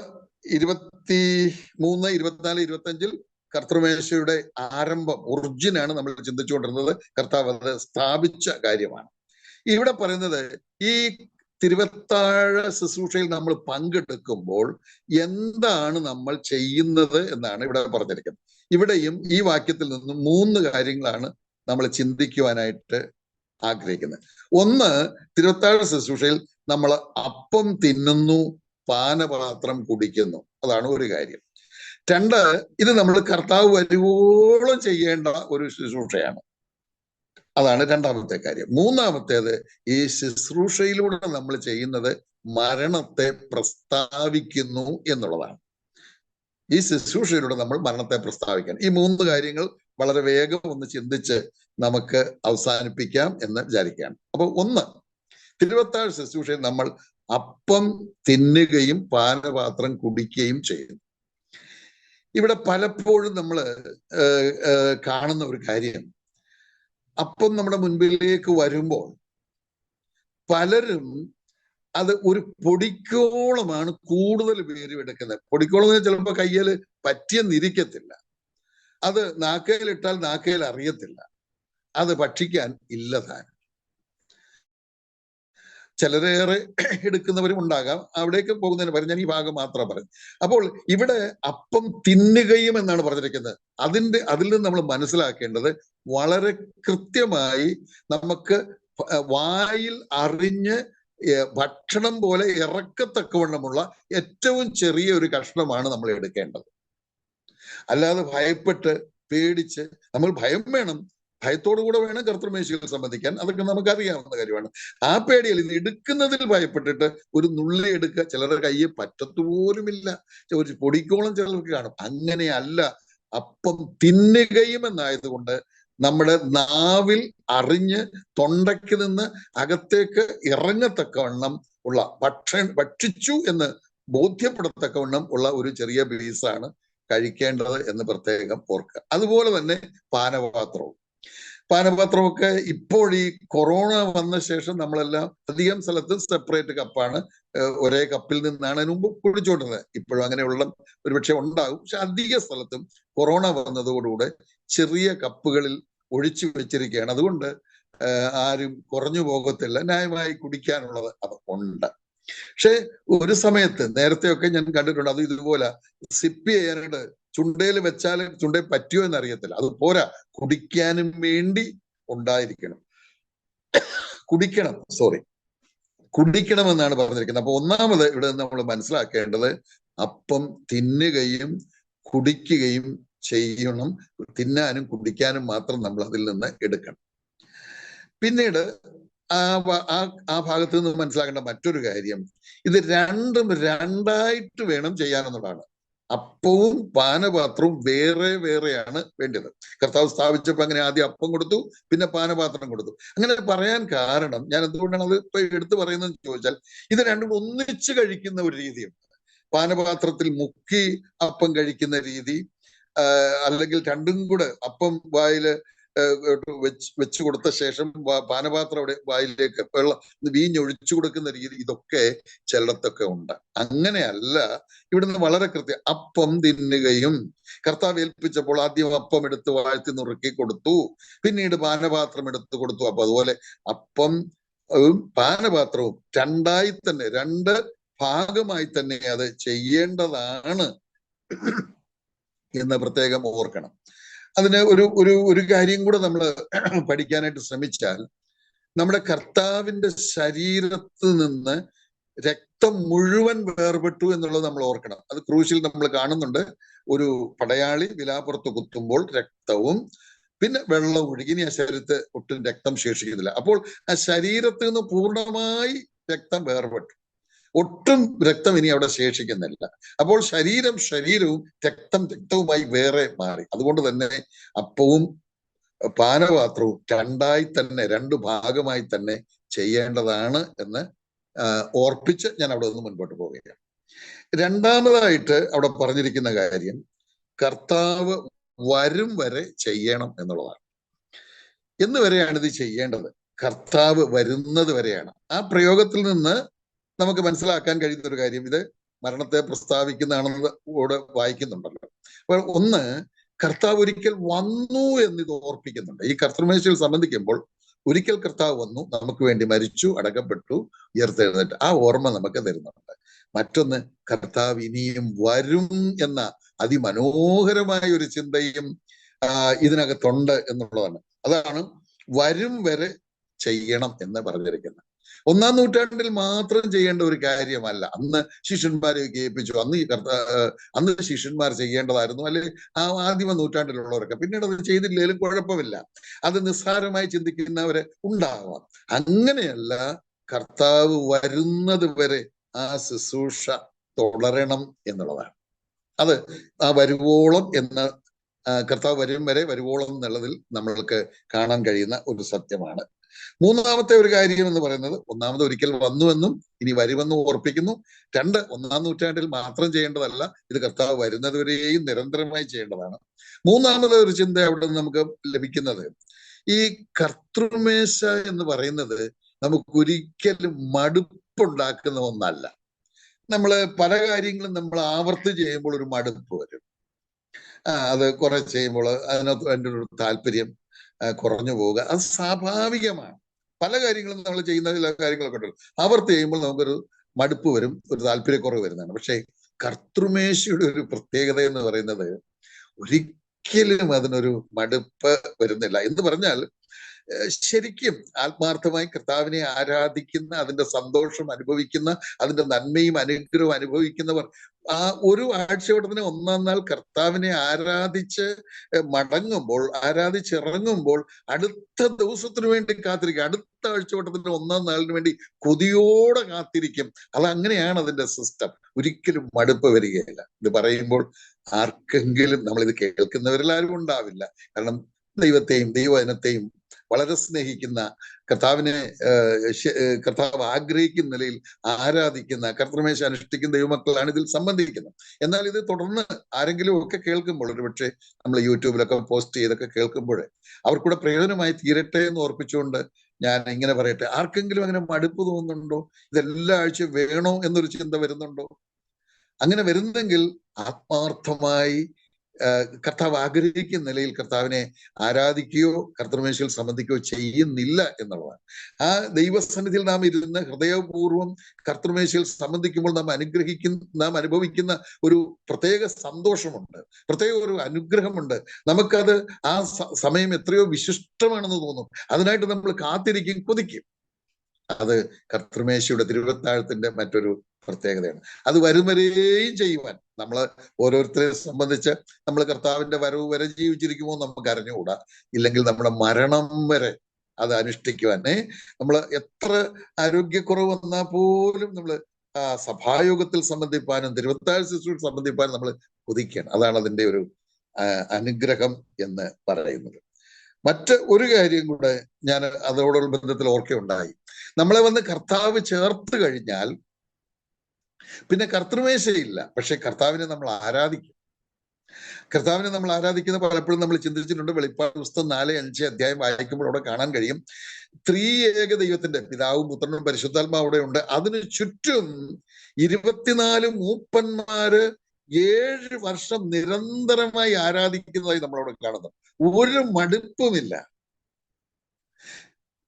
23, 24, 25 കർത്തൃമേശയുടെ ആരംഭം, ഒറിജിനാണ് നമ്മൾ ചിന്തിച്ചുകൊണ്ടിരുന്നത്. കർത്താവ് അത് സ്ഥാപിച്ച കാര്യമാണ്. ഇവിടെ പറയുന്നത് ഈ തിരുവത്താഴ ശുശ്രൂഷയിൽ നമ്മൾ പങ്കെടുക്കുമ്പോൾ എന്താണ് നമ്മൾ ചെയ്യുന്നത് എന്നാണ് ഇവിടെ പറഞ്ഞിരിക്കുന്നത്. ഇവിടെയും ഈ വാക്യത്തിൽ നിന്നും 3 കാര്യങ്ങളാണ് നമ്മൾ ചിന്തിക്കുവാനായിട്ട് ആഗ്രഹിക്കുന്നത്. ഒന്ന്, തിരുവത്താഴ ശുശ്രൂഷയിൽ നമ്മൾ അപ്പം തിന്നുന്നു, പാനപാത്രം കുടിക്കുന്നു. അതാണ് ഒരു കാര്യം. 2, ഇത് നമ്മൾ കർത്താവ് വരുവോളം ചെയ്യേണ്ട ഒരു ശുശ്രൂഷയാണ്. അതാണ് 2ാമത്തെ കാര്യം. 3ാമത്തേത്, ഈ ശുശ്രൂഷയിലൂടെ നമ്മൾ ചെയ്യുന്നത് മരണത്തെ പ്രസ്താവിക്കുന്നു എന്നുള്ളതാണ്. ഈ ശുശ്രൂഷയിലൂടെ നമ്മൾ മരണത്തെ പ്രസ്താവിക്കണം. ഈ 3 കാര്യങ്ങൾ വളരെ വേഗം ഒന്ന് ചിന്തിച്ച് നമുക്ക് അവസാനിപ്പിക്കാം എന്ന് വിചാരിക്കുകയാണ്. അപ്പൊ 1, തിരുവത്താഴ ശുശ്രൂഷയിൽ നമ്മൾ അപ്പം തിന്നുകയും പാനപാത്രം കുടിക്കുകയും ചെയ്യുന്നു. ഇവിടെ പലപ്പോഴും നമ്മൾ കാണുന്ന ഒരു കാര്യം, അപ്പം നമ്മുടെ മുൻപിലേക്ക് വരുമ്പോൾ പലരും അത് ഒരു പൊടിക്കോളമാണ് കൂടുതൽ പേരും എടുക്കുന്നത്. പൊടിക്കോളം ചിലപ്പോൾ കയ്യിൽ പറ്റിയെന്നിരിക്കത്തില്ല, അത് നാക്കയിലിട്ടാൽ നാക്കയിൽ അറിയത്തില്ല, അത് ഭക്ഷിക്കാൻ ഇല്ലതാൻ. ചിലരേറെ എടുക്കുന്നവരും ഉണ്ടാകാം. അവിടേക്ക് പോകുന്നതിന് പകരം ഞാൻ ഈ ഭാഗം മാത്രം പറഞ്ഞു. അപ്പോൾ ഇവിടെ അപ്പം തിന്നുകയും എന്നാണ് പറഞ്ഞിരിക്കുന്നത്. അതിൽ നിന്ന് നമ്മൾ മനസ്സിലാക്കേണ്ടത് വളരെ കൃത്യമായി നമുക്ക് വായിൽ അറിഞ്ഞ് ഭക്ഷണം പോലെ ഇറക്കത്തക്കവണ്ണമുള്ള ഏറ്റവും ചെറിയ ഒരു കഷ്ണമാണ് നമ്മൾ എടുക്കേണ്ടത്. അല്ലാതെ ഭയപ്പെട്ട് പേടിച്ച്, നമ്മൾ ഭയം വേണം, ഭയത്തോടു കൂടെ വേണം കർത്തൃമേശയിൽ സംബന്ധിക്കാൻ, അതൊക്കെ നമുക്കറിയാവുന്ന കാര്യമാണ്. ആ പേടിയിൽ ഇത് എടുക്കുന്നതിൽ ഭയപ്പെട്ടിട്ട് ഒരു നുള്ളി എടുക്കുക ചിലരുടെ കയ്യിൽ പറ്റത്തുപോലുമില്ല, ഒരു പൊടിക്കോളം ചിലർക്ക് കാണും. അങ്ങനെയല്ല, അപ്പം തിന്നുകയും എന്നായതുകൊണ്ട് നമ്മുടെ നാവിൽ അറിഞ്ഞ് തൊണ്ടയ്ക്ക് നിന്ന് അകത്തേക്ക് ഇറങ്ങത്തക്കവണ്ണം ഉള്ള ഭക്ഷിച്ചു എന്ന് ബോധ്യപ്പെടത്തക്കവണ്ണം ഉള്ള ഒരു ചെറിയ പീസാണ് കഴിക്കേണ്ടത് എന്ന് പ്രത്യേകം ഓർക്കുക. അതുപോലെ തന്നെ പാനപാത്രമൊക്കെ ഇപ്പോൾ ഈ കൊറോണ വന്ന ശേഷം നമ്മളെല്ലാം അധികം സ്ഥലത്ത് സെപ്പറേറ്റ് കപ്പാണ്, ഒരേ കപ്പിൽ നിന്നാണ് അതിന് മുമ്പ് കുടിച്ചുകൊണ്ടിരുന്നത്. ഇപ്പോഴും അങ്ങനെയുള്ള ഒരുപക്ഷെ ഉണ്ടാകും. പക്ഷെ അധിക സ്ഥലത്തും കൊറോണ വന്നതോടുകൂടെ ചെറിയ കപ്പുകളിൽ ഒഴിച്ചു വെച്ചിരിക്കുകയാണ്. അതുകൊണ്ട് ആരും കുറഞ്ഞു പോകത്തില്ല, ന്യായമായി കുടിക്കാനുള്ളത് അത് ഉണ്ട്. പക്ഷെ ഒരു സമയത്ത് നേരത്തെയൊക്കെ ഞാൻ കണ്ടിട്ടുണ്ട്, അത് ഇതുപോലെ സിപ്പ് ചെയ്യാനായിട്ട് ചുണ്ടയിൽ വെച്ചാൽ ചുണ്ടയിൽ പറ്റുമോ എന്നറിയത്തില്ല. അത് പോരാ, കുടിക്കാനും വേണ്ടി ഉണ്ടായിരിക്കണം. കുടിക്കണമെന്നാണ് പറഞ്ഞിരിക്കുന്നത്. അപ്പൊ ഒന്നാമത് ഇവിടെ നമ്മൾ മനസ്സിലാക്കേണ്ടത് അപ്പം തിന്നുകയും കുടിക്കുകയും ചെയ്യണം. തിന്നാനും കുടിക്കാനും മാത്രം നമ്മൾ അതിൽ നിന്ന് എടുക്കണം. പിന്നീട് ആ ഭാഗത്ത് നിന്ന് മനസ്സിലാക്കേണ്ട മറ്റൊരു കാര്യം, ഇത് രണ്ടും രണ്ടായിട്ട് വേണം ചെയ്യാനെന്നുള്ളതാണ്. അപ്പവും പാനപാത്രവും വേറെ വേറെയാണ് വേണ്ടത്. കർത്താവ് സ്ഥാപിച്ചപ്പോൾ അങ്ങനെ ആദ്യം അപ്പം കൊടുത്തു, പിന്നെ പാനപാത്രം കൊടുത്തു. അങ്ങനെ പറയാൻ കാരണം ഞാൻ എന്തുകൊണ്ടാണ് അത് ഇപ്പൊ എടുത്തു പറയുന്നത് ചോദിച്ചാൽ, ഇത് രണ്ടും ഒന്നിച്ച് കഴിക്കുന്ന ഒരു രീതിയുണ്ട്. പാനപാത്രത്തിൽ മുക്കി അപ്പം കഴിക്കുന്ന രീതി, അല്ലെങ്കിൽ രണ്ടും കൂടെ അപ്പം വായില് വെച്ചു കൊടുത്ത ശേഷം പാനപാത്രം അവിടെ വായിലേക്ക് വീഞ്ഞൊഴിച്ചു കൊടുക്കുന്ന രീതി, ഇതൊക്കെ ചിലടത്തൊക്കെ ഉണ്ട്. അങ്ങനെയല്ല, ഇവിടുന്ന് വളരെ കൃത്യം അപ്പം തിന്നുകയും, കർത്താവ് ഏൽപ്പിച്ചപ്പോൾ ആദ്യം അപ്പം എടുത്ത് വാഴ്ത്തി നുറുക്കി കൊടുത്തു, പിന്നീട് പാനപാത്രം എടുത്തു കൊടുത്തു. അപ്പൊ അതുപോലെ അപ്പം പാനപാത്രവും രണ്ടായി തന്നെ, രണ്ട് ഭാഗമായി തന്നെ അത് ചെയ്യേണ്ടതാണ് എന്ന് പ്രത്യേകം ഓർക്കണം. അതിന് ഒരു കാര്യം കൂടെ നമ്മൾ പഠിക്കാനായിട്ട് ശ്രമിച്ചാൽ, നമ്മുടെ കർത്താവിന്റെ ശരീരത്ത് നിന്ന് രക്തം മുഴുവൻ വേർപെട്ടു എന്നുള്ളത് നമ്മൾ ഓർക്കണം. അത് ക്രൂശിൽ നമ്മൾ കാണുന്നുണ്ട്. ഒരു പടയാളി വിലാപ്പുറത്ത് കുത്തുമ്പോൾ രക്തവും പിന്നെ വെള്ളം ഒഴുകി, ഇനി ആ ശരീരത്ത് ഒട്ടും രക്തം ശേഷിക്കുന്നില്ല. അപ്പോൾ ആ ശരീരത്തിൽ നിന്ന് പൂർണ്ണമായി രക്തം വേർപെട്ടു, ഒട്ടും രക്തം ഇനി അവിടെ ശേഷിക്കുന്നില്ല. അപ്പോൾ ശരീരവും രക്തവുമായി വേറെ മാറി. അതുകൊണ്ട് തന്നെ അപ്പവും പാനപാത്രവും രണ്ടായി തന്നെ, രണ്ടു ഭാഗമായി തന്നെ ചെയ്യേണ്ടതാണ് എന്ന് ഓർപ്പിച്ച് ഞാൻ അവിടെ നിന്ന് മുൻപോട്ട് പോവുകയാണ്. രണ്ടാമതായിട്ട് അവിടെ പറഞ്ഞിരിക്കുന്ന കാര്യം, കർത്താവ് വരും വരെ ചെയ്യണം എന്നുള്ളതാണ്. എന്ന് വരെയാണ് ഇത് ചെയ്യേണ്ടത്? കർത്താവ് വരുന്നത് വരെയാണ്. ആ പ്രയോഗത്തിൽ നിന്ന് നമുക്ക് മനസ്സിലാക്കാൻ കഴിയുന്ന ഒരു കാര്യം, ഇത് മരണത്തെ പ്രസ്താവിക്കുന്നതാണെന്ന് കൂടെ വായിക്കുന്നുണ്ടല്ലോ. അപ്പോൾ ഒന്ന്, കർത്താവ് ഒരിക്കൽ വന്നു എന്നിത് ഓർപ്പിക്കുന്നുണ്ട്. ഈ കർത്തൃമേശയിൽ സംബന്ധിക്കുമ്പോൾ ഒരിക്കൽ കർത്താവ് വന്നു, നമുക്ക് വേണ്ടി മരിച്ചു, അടക്കപ്പെട്ടു, ഉയർത്തെഴുന്നേറ്റ്, ആ ഓർമ്മ നമുക്ക് തരുന്നുണ്ട്. മറ്റൊന്ന്, കർത്താവ് ഇനിയും വരും എന്ന അതിമനോഹരമായ ഒരു ചിന്തയും ഇതിനകത്തുണ്ട് എന്നുള്ളതാണ്. അതാണ് വരും വരെ ചെയ്യണം എന്ന് പറഞ്ഞിരിക്കുന്നത്. 1-ാം നൂറ്റാണ്ടിൽ മാത്രം ചെയ്യേണ്ട ഒരു കാര്യമല്ല. അന്ന് ശിഷ്യന്മാരെ കേൾപ്പിച്ചു, അന്ന് ശിഷ്യന്മാർ ചെയ്യേണ്ടതായിരുന്നു, അല്ലെങ്കിൽ ആ ആദിമ നൂറ്റാണ്ടിലുള്ളവരൊക്കെ. പിന്നീട് അത് ചെയ്തില്ലെങ്കിലും കുഴപ്പമില്ല, അത് നിസ്സാരമായി ചിന്തിക്കുന്നവരെ ഉണ്ടാവാം. അങ്ങനെയല്ല, കർത്താവ് വരുന്നത് വരെ ആ ശുശ്രൂഷ തുടരണം എന്നുള്ളതാണ്. അത് ആ വരുവോളം എന്ന, കർത്താവ് വരും വരെ വരുവോളം എന്നുള്ളതിൽ നമ്മൾക്ക് കാണാൻ കഴിയുന്ന ഒരു സത്യമാണ്. മൂന്നാമത്തെ ഒരു കാര്യം എന്ന് പറയുന്നത്, ഒന്നാമത് ഒരിക്കൽ വന്നുവെന്നും ഇനി വരുമെന്നും ഓർപ്പിക്കുന്നു. 2, 1-ാം നൂറ്റാണ്ടിൽ മാത്രം ചെയ്യേണ്ടതല്ല, ഇത് കർത്താവ് വരുന്നത് വരെയും നിരന്തരമായി ചെയ്യേണ്ടതാണ്. മൂന്നാമത് ഒരു ചിന്ത അവിടെ നമുക്ക് ലഭിക്കുന്നത്, ഈ കർത്തൃമേശ എന്ന് പറയുന്നത് നമുക്കൊരിക്കലും മടുപ്പുണ്ടാക്കുന്ന ഒന്നല്ല. നമ്മൾ പല കാര്യങ്ങളും നമ്മൾ ആവർത്തി ചെയ്യുമ്പോൾ ഒരു മടുപ്പ് വരും. അത് കുറെ ചെയ്യുമ്പോൾ അതിനകത്ത് എൻ്റെ ഒരു താല്പര്യം കുറഞ്ഞു പോവുക, അത് സ്വാഭാവികമാണ്. പല കാര്യങ്ങളും നമ്മൾ ചെയ്യുന്ന ചില കാര്യങ്ങളൊക്കെ ഉണ്ടല്ലോ, ആവർത്തി ചെയ്യുമ്പോൾ നമുക്കൊരു മടുപ്പ് വരും, ഒരു താല്പര്യക്കുറവ് വരുന്നതാണ്. പക്ഷേ കർത്തൃമേശയുടെ ഒരു പ്രത്യേകത എന്ന് പറയുന്നത്, ഒരിക്കലും അതിനൊരു മടുപ്പ് വരുന്നില്ല. എന്ന് പറഞ്ഞാൽ, ശരിക്കും ആത്മാർത്ഥമായി കർത്താവിനെ ആരാധിക്കുന്ന, അതിന്റെ സന്തോഷം അനുഭവിക്കുന്ന, അതിന്റെ നന്മയും അനുഗ്രഹവും അനുഭവിക്കുന്നവർ ആ ഒരു ആഴ്ചവട്ടത്തിന് 1-ാം നാൾ കർത്താവിനെ ആരാധിച്ച് മടങ്ങുമ്പോൾ, ആരാധിച്ചിറങ്ങുമ്പോൾ അടുത്ത ദിവസത്തിന് വേണ്ടി കാത്തിരിക്കും. അടുത്ത ആഴ്ചവട്ടത്തിന്റെ 1-ാം നാളിന് വേണ്ടി കൊതിയോടെ കാത്തിരിക്കും. അതങ്ങനെയാണ് അതിന്റെ സിസ്റ്റം. ഒരിക്കലും മടുപ്പ് വരികയില്ല. ഇത് പറയുമ്പോൾ ആർക്കെങ്കിലും, നമ്മളിത് കേൾക്കുന്നവരിൽ ആരും ഉണ്ടാവില്ല. കാരണം ദൈവത്തെയും ദൈവവചനത്തെയും വളരെ സ്നേഹിക്കുന്ന, കർത്താവിനെ കർത്താവ് ആഗ്രഹിക്കുന്ന നിലയിൽ ആരാധിക്കുന്ന, കർത്തൃമേശ അനുഷ്ഠിക്കുന്ന ദൈവമക്കളാണ് ഇതിൽ സംബന്ധിക്കുന്നത്. എന്നാൽ ഇത് തുടർന്ന് ആരെങ്കിലും ഒക്കെ കേൾക്കുമ്പോൾ, ഒരുപക്ഷെ നമ്മൾ യൂട്യൂബിലൊക്കെ പോസ്റ്റ് ചെയ്തൊക്കെ കേൾക്കുമ്പോൾ അവർക്കൂടെ പ്രയോജനമായി തീരട്ടെ എന്ന് ഓർപ്പിച്ചുകൊണ്ട് ഞാൻ ഇങ്ങനെ പറയട്ടെ, ആർക്കെങ്കിലും അങ്ങനെ മടുപ്പ് തോന്നുന്നുണ്ടോ? ഇതെല്ലാ ആഴ്ചയും വേണോ എന്നൊരു ചിന്ത വരുന്നുണ്ടോ? അങ്ങനെ വരുന്നെങ്കിൽ ആത്മാർത്ഥമായി കർത്താവ് ആഗ്രഹിക്കുന്ന നിലയിൽ കർത്താവിനെ ആരാധിക്കുകയോ കർത്തൃമേശയിൽ സംബന്ധിക്കുകയോ ചെയ്യുന്നില്ല എന്നുള്ളതാണ്. ആ ദൈവസന്നിധിയിൽ നാം ഇരുന്ന് ഹൃദയപൂർവ്വം കർത്തൃമേശയിൽ സംബന്ധിക്കുമ്പോൾ നാം അനുഭവിക്കുന്ന ഒരു പ്രത്യേക സന്തോഷമുണ്ട്, പ്രത്യേക ഒരു അനുഗ്രഹമുണ്ട്. നമുക്കത് ആ സമയം എത്രയോ വിശിഷ്ടമാണെന്ന് തോന്നും. അതിനായിട്ട് നമ്മൾ കാത്തിരിക്കും, കൊതിക്കും. അത് കർത്തൃമേശയുടെ തിരുവത്താഴത്തിന്റെ മറ്റൊരു പ്രത്യേകതയാണ്. അത് വരും വരെയും ചെയ്യുവാൻ നമ്മൾ ഓരോരുത്തരെ സംബന്ധിച്ച്, നമ്മൾ കർത്താവിന്റെ വരവ് വരെ ജീവിച്ചിരിക്കുമോ നമുക്ക് അറിഞ്ഞുകൂടാ. ഇല്ലെങ്കിൽ നമ്മുടെ മരണം വരെ അത് അനുഷ്ഠിക്കുവാൻ, നമ്മൾ എത്ര ആരോഗ്യക്കുറവ് വന്നാൽ പോലും നമ്മൾ സഭായോഗത്തിൽ സംബന്ധിപ്പാനും തിരുവത്താഴ ശുശ്രൂഷ സംബന്ധിപ്പാനും നമ്മൾ ഉദിക്കുകയാണ്. അതാണ് അതിന്റെ ഒരു അനുഗ്രഹം എന്ന് പറയുന്നത്. മറ്റ് ഒരു കാര്യം കൂടെ ഞാൻ അതോടുള്ള ബന്ധത്തിൽ ഓർക്കുകയുണ്ടായി. നമ്മളെ വന്ന് കർത്താവ് ചേർത്ത് കഴിഞ്ഞാൽ പിന്നെ കർത്തൃമേശയില്ല, പക്ഷെ കർത്താവിനെ നമ്മൾ ആരാധിക്കും. കർത്താവിനെ നമ്മൾ ആരാധിക്കുന്ന പലപ്പോഴും നമ്മൾ ചിന്തിച്ചിട്ടുണ്ട്. വെളിപ്പാട് പുസ്തകം 4-5 അധ്യായം വായിക്കുമ്പോൾ അവിടെ കാണാൻ കഴിയും, ത്രിയേക ദൈവത്തിന്റെ പിതാവും പുത്രനും പരിശുദ്ധാത്മാവും അവിടെ ഉണ്ട്. അതിന് ചുറ്റും 24 മൂപ്പന്മാര് 7 വർഷം നിരന്തരമായി ആരാധിക്കുന്നതായി നമ്മളവിടെ കാണുന്നു. ഒരു മടുപ്പുമില്ല,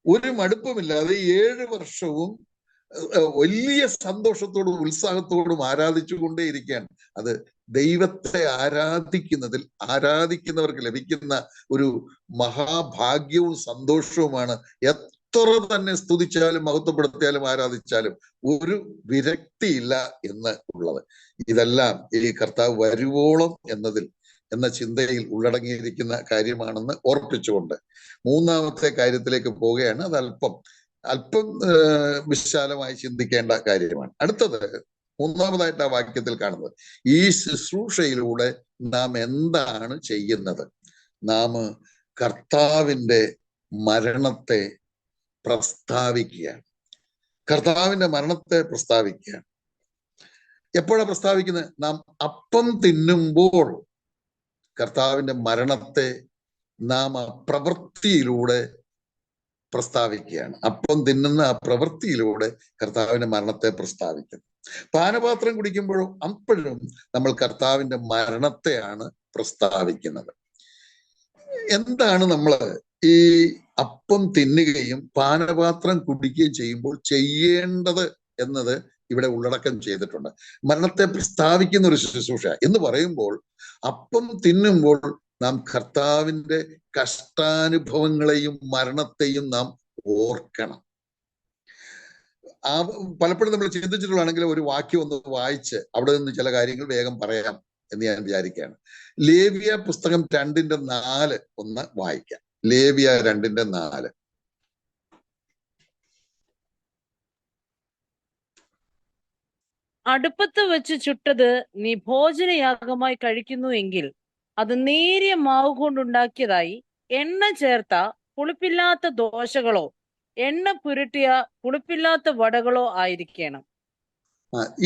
ഒരു മടുപ്പുമില്ലാതെ 7 വർഷവും വലിയ സന്തോഷത്തോടും ഉത്സാഹത്തോടും ആരാധിച്ചു കൊണ്ടേയിരിക്കുകയാണ്. അത് ദൈവത്തെ ആരാധിക്കുന്നവർക്ക് ലഭിക്കുന്ന ഒരു മഹാഭാഗ്യവും സന്തോഷവുമാണ്. എത്ര തന്നെ സ്തുതിച്ചാലും മഹത്വപ്പെടുത്തിയാലും ആരാധിച്ചാലും ഒരു വിരക്തിയില്ല എന്ന് ഉള്ളത്. ഇതെല്ലാം ഈ കർത്താവ് വരുവോളം എന്ന ചിന്തയിൽ ഉള്ളടങ്ങിയിരിക്കുന്ന കാര്യമാണെന്ന് ഓർപ്പിച്ചുകൊണ്ട് മൂന്നാമത്തെ കാര്യത്തിലേക്ക് പോവുകയാണ്. അത് അല്പം വിശാലമായി ചിന്തിക്കേണ്ട കാര്യമാണ്. അടുത്തത് മൂന്നാമതായിട്ട് ആ വാക്യത്തിൽ കാണുന്നത്, ഈ ശുശ്രൂഷയിലൂടെ നാം എന്താണ് ചെയ്യുന്നത്? നാം കർത്താവിന്റെ മരണത്തെ പ്രസ്താവിക്കുകയാണ്. കർത്താവിന്റെ മരണത്തെ പ്രസ്താവിക്കുകയാണ്. എപ്പോഴാണ് പ്രസ്താവിക്കുന്നത്? നാം അപ്പം തിന്നുമ്പോൾ കർത്താവിന്റെ മരണത്തെ നാം ആ പ്രവൃത്തിയിലൂടെ പ്രസ്താവിക്കുകയാണ്. അപ്പം തിന്നുന്ന ആ പ്രവൃത്തിയിലൂടെ കർത്താവിന്റെ മരണത്തെ പ്രസ്താവിക്കുന്നു. പാനപാത്രം കുടിക്കുമ്പോഴും അപ്പോഴും നമ്മൾ കർത്താവിന്റെ മരണത്തെയാണ് പ്രസ്താവിക്കുന്നത്. എന്താണ് നമ്മൾ ഈ അപ്പം തിന്നുകയും പാനപാത്രം കുടിക്കുകയും ചെയ്യുമ്പോൾ ചെയ്യേണ്ടത് എന്നത് ഇവിടെ ഉള്ളടക്കം ചെയ്തിട്ടുണ്ട്. മരണത്തെ പ്രസ്താവിക്കുന്ന ഒരു ശുശ്രൂഷ എന്ന് പറയുമ്പോൾ, അപ്പം തിന്നുമ്പോൾ നാം കർത്താവിന്റെ കഷ്ടാനുഭവങ്ങളെയും മരണത്തെയും നാം ഓർക്കണം. പലപ്പോഴും നമ്മൾ ചിന്തിച്ചിട്ടുള്ളതാണെങ്കിൽ ഒരു വാക്യം ഒന്ന് വായിച്ച് അവിടെ നിന്ന് ചില കാര്യങ്ങൾ വേഗം പറയാം എന്ന് ഞാൻ വിചാരിക്കുകയാണ്. ലേവ്യ പുസ്തകം 2:4 ഒന്ന് വായിക്കാം. ലേവ്യ 2:4. അടുപ്പത്ത് വെച്ച് ചുട്ടത് നീ ഭോജനയാഗമായി കഴിക്കുന്നു എങ്കിൽ അത് നേരിയ മാവ് കൊണ്ടുണ്ടാക്കിയതായി എണ്ണ ചേർത്ത പുളിപ്പില്ലാത്ത ദോശകളോ എണ്ണ പുരട്ടിയ പുളിപ്പില്ലാത്ത വടകളോ ആയിരിക്കണം.